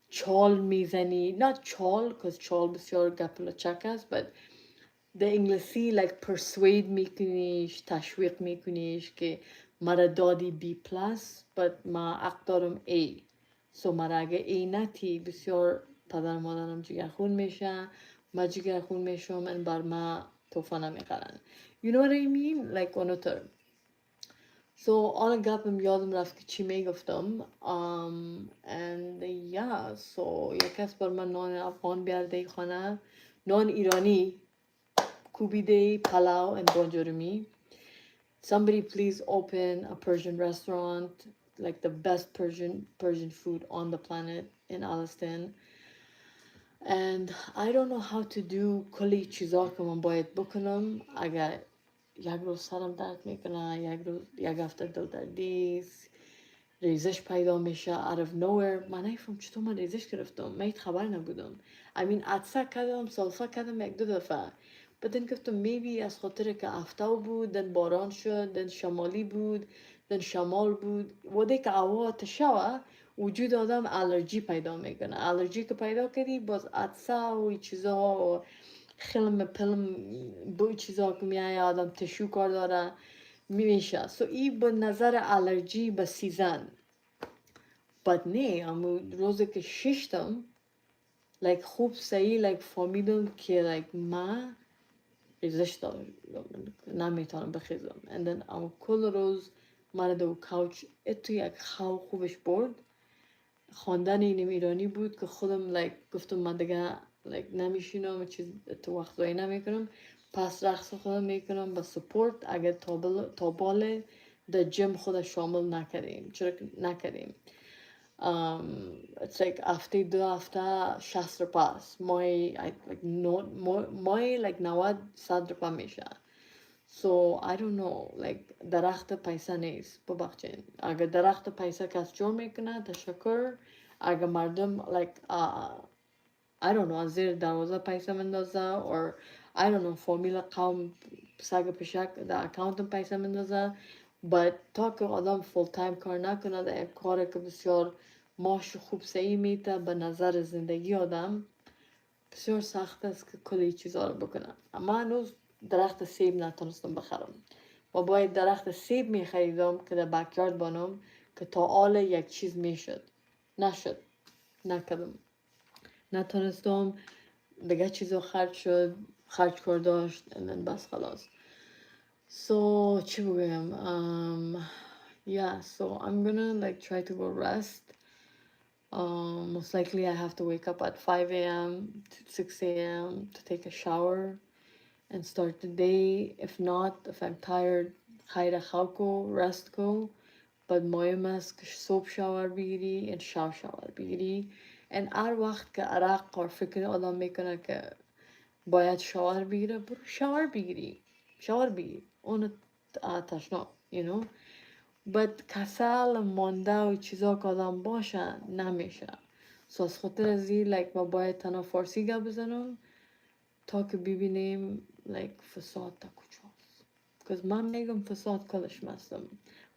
چال میزنی not چال because چال بسیار گپ لچک است but the انگلیسی like persuade میکنیش تشویق میکنیش که مرا دادی B plus but ما حق دارم A so مرا اگه A نتی بسیار پدر مادرم جگرخون میشه ما جگرخون میشم and بر ما توفا نمیقرن you know what I mean like اونطور so آن گپم یادم رفت که چی میگفتم and yeah so یک کس بر من نان افغان بیارده خانه نان ایرانی کوبیده پلاو and بونجورمی. Somebody please open a Persian restaurant, like the best Persian food on the planet in Alistan. And I don't know how to do کلی چیزا که من باید بکنم اگر یک روز سرم درد میکنه یک هفته دل دردیست ریزش پیدا میشه out of nowhere من نفهم چطور من ریزش گرفتم من خبر نبودم I mean عدسه کردم سالسا کردم یک دو دفعه بعدن گفتم maybe از خاطر که هفته بود دن باران شد دن شمالی بود دن شمال بود وقتی که هوا تشوه وجود آدم الرژی پیدا میکنه الرژی که پیدا کردی باز عدسه و چیزا و خلم پلم بوی چیزا که میایه آدم تشو کار داره میشه سو این به نظر الرژی به سیزن بد نه اما روزی که ششتم like خوب صحیح like فهمیدم که like ما ریزش دارم نمیتونم بخیزم and then اما کل روز من دو کاوچ اتو یک خواب خوبش برد خواندن این ایرانی بود که خودم like گفتم من دیگه like نمیشینم چیز تو وقت ضایع نمیکنم پس رقص خودم میکنم با سپورت اگر تابال در جیم خود شامل نکردیم چرا نکردیم it's like هفته دو هفته 60 پاس مای like مای like 90 100 میشه so I don't know like درخت پیسه نیست ببخشید اگر درخت پیسه کس جور میکنه تشکر اگر مردم like I don't know از زیر دروازه پیسه مندازه or I don't know فامیل قوم سگ پشک در اکاونتم پیسه مندازه but تا که آدم فول تایم کار نکنه در یک کار که بسیار ماش خوب صحیح میته به نظر زندگی آدم بسیار سخت است که کلی چیزا رو بکنم اما هنوز درخت سیب نتونستم بخرم و باید درخت سیب میخریدم که در بکیارد بانم که تا آل یک چیز میشد نشد نکردم نتونستم دیگه چیزا خرج کار داشت and then بس خلاص so چی بگم yeah so I'm gonna like try to go rest most likely I have to wake up at 5 a.m. to 6 a.m. to take a shower and start the day. If not, if I'm tired, خیر خواب rest کو but مهم است که صبح شاور بگیری and شاور بگیری and هر وقت که عرق و فکر آدم میکنه که باید شاور بگیره برو شاور بگیر اون تشنا you know but کسل مانده و چیزا که آدم باشه نمیشه so از خاطر ازی like ما باید تنها فارسی گپ بزنم تا که ببینیم like فساد تا کجاست because من میگم فساد کلش مستم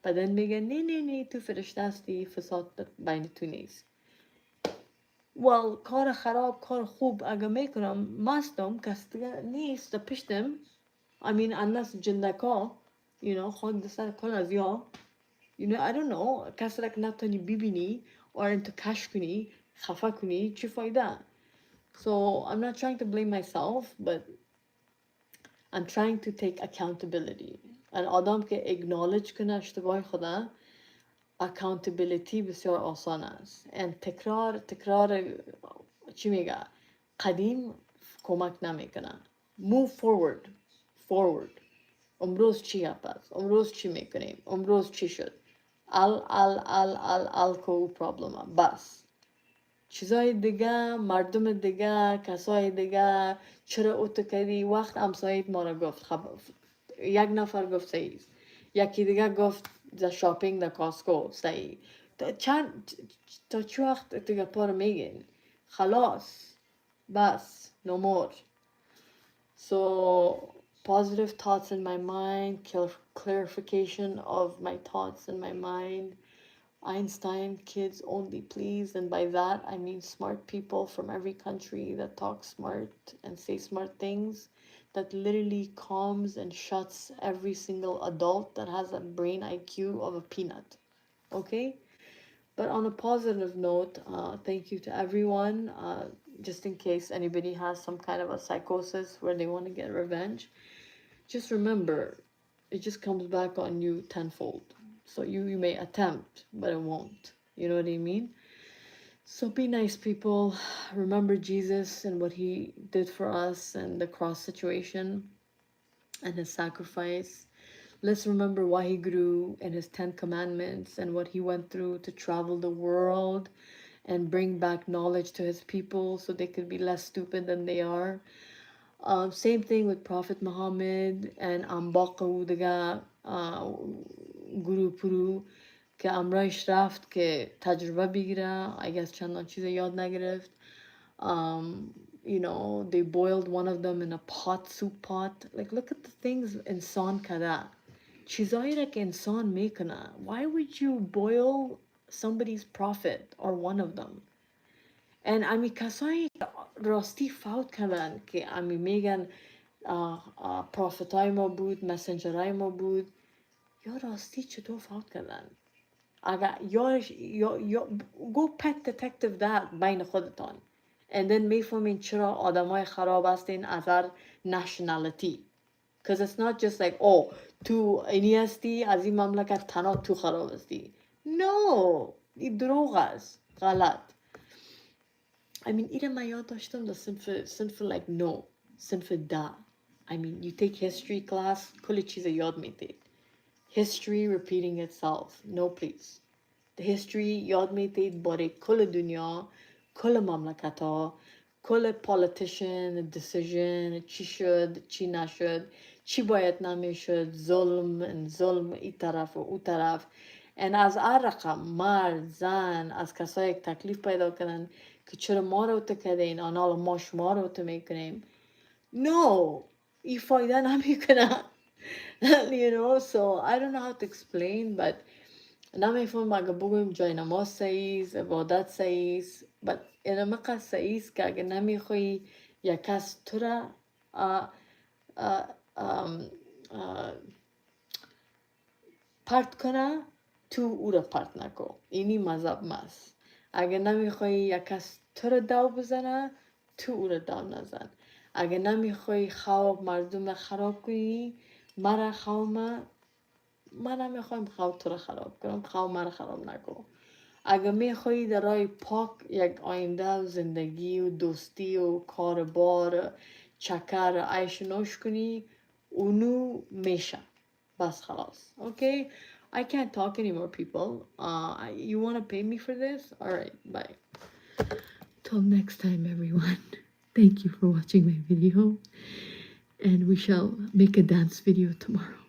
بعدن میگن نه تو فرشته هستی فساد بین تو نیست well کار خراب کار خوب اگه میکنم مستم کس دیگه نیست در پشتم I mean unless جندکا you know خود سر کل از یا you know I don't know کس را که نتونی ببینی or انتو کش کنی خفه کنی چی فایده so I'm not trying to blame myself but I'm trying to take accountability and آدم که acknowledge کنه اشتباه خدا accountability بسیار آسان است and تکرار چی میگه قدیم کمک نمیکنه move forward. امروز چی هست؟ امروز چی میکنیم؟ امروز چی شد؟ ال که او پرابلمه. بس چیزای دیگه، مردم دیگه، کسای دیگه، چرا اوتو کردی؟ وقت همسایت ما را گفت یک نفر گفت صحیح، یکی دیگه گفت در شاپینگ در کاسکو صحیح. تا چه وقت دیگه پار میگین؟ خلاص بس no more. So positive thoughts in my mind, clarification of my thoughts in my mind. Einstein kids only, please. And by that, I mean smart people from every country that talk smart and say smart things, that literally calms and shuts every single adult that has a brain IQ of a peanut. Okay? But on a positive note, thank you to everyone. Just in case anybody has some kind of a psychosis where they want to get revenge, just remember, it just comes back on you tenfold. So you may attempt, but it won't. You know what I mean? So be nice, people. Remember Jesus and what he did for us and the cross situation and his sacrifice. Let's remember why he grew and his 10 commandments and what he went through to travel the world and bring back knowledge to his people so they could be less stupid than they are. Same thing with Prophet Muhammad and Ambaqu diga Guru Puru که امرایش رفت که تجربه بگیره. I guess چندان چیز یاد نگرفت. You know, they boiled one of them in a soup pot. Like, look at the things انسان کرده. چیزایی را که انسان میکنه. Why would you boil somebody's prophet or one of them? And امی کسایی راستی فوت کردن که امی میگن پروفیتای ما بود، مسنجرای ما بود. یا راستی چطور فوت کردن؟ اگر یا go pet detective that بین خودتان and then میفهمین چرا آدمای خراب هستین از هر nationality. Because it's not just like, oh, تو اینی هستی از این مملکت تنها تو خراب هستی. No, این دروغ است. غلط. I mean, ایره من یاد داشتم در صنف like no, صنف دا. I mean, you take history class, کل چیز یاد میدید. History repeating itself. No, please. The history یاد میدید باره کل دنیا، کل مملکت ها، کل politician, decision, چی شد، چی نشد، چی باید نمیشد، ظلم ای طرف و او طرف. And از هر رقم، مرد، زن، از کسایی که تکلیف پیدا کنن که چرا ما رو تو کردین، آنها ما شما رو تو میکنیم. No, ای فایده نمیکنه. You know, so I don't know how to explain, but نمیفهم اگه بگویم جای نماز سعیست، عبادت سعیست، but این مقدر سعیست که اگه نمیخوایی یک کس تو را پرت کنه، تو او را پرت نکن. اینی مذهب ماست. اگه نمیخوایی یک کس تو را دو بزنه، تو او را دو نزن. اگه نمیخوایی خواب مردم را خراب کنی، مرا خواه من نمیخوایم خواه تو را خراب کنم، خواه من را خراب نکن. اگه میخوایی در راه پاک یک آینده و زندگی و دوستی و کاربار چکر عیش نوش کنی، اونو میشه. بس خلاص. Okay? I can't talk anymore, people. You want to pay me for this? Alright, bye. Till next time, everyone. Thank you for watching my video. And we shall make a dance video tomorrow.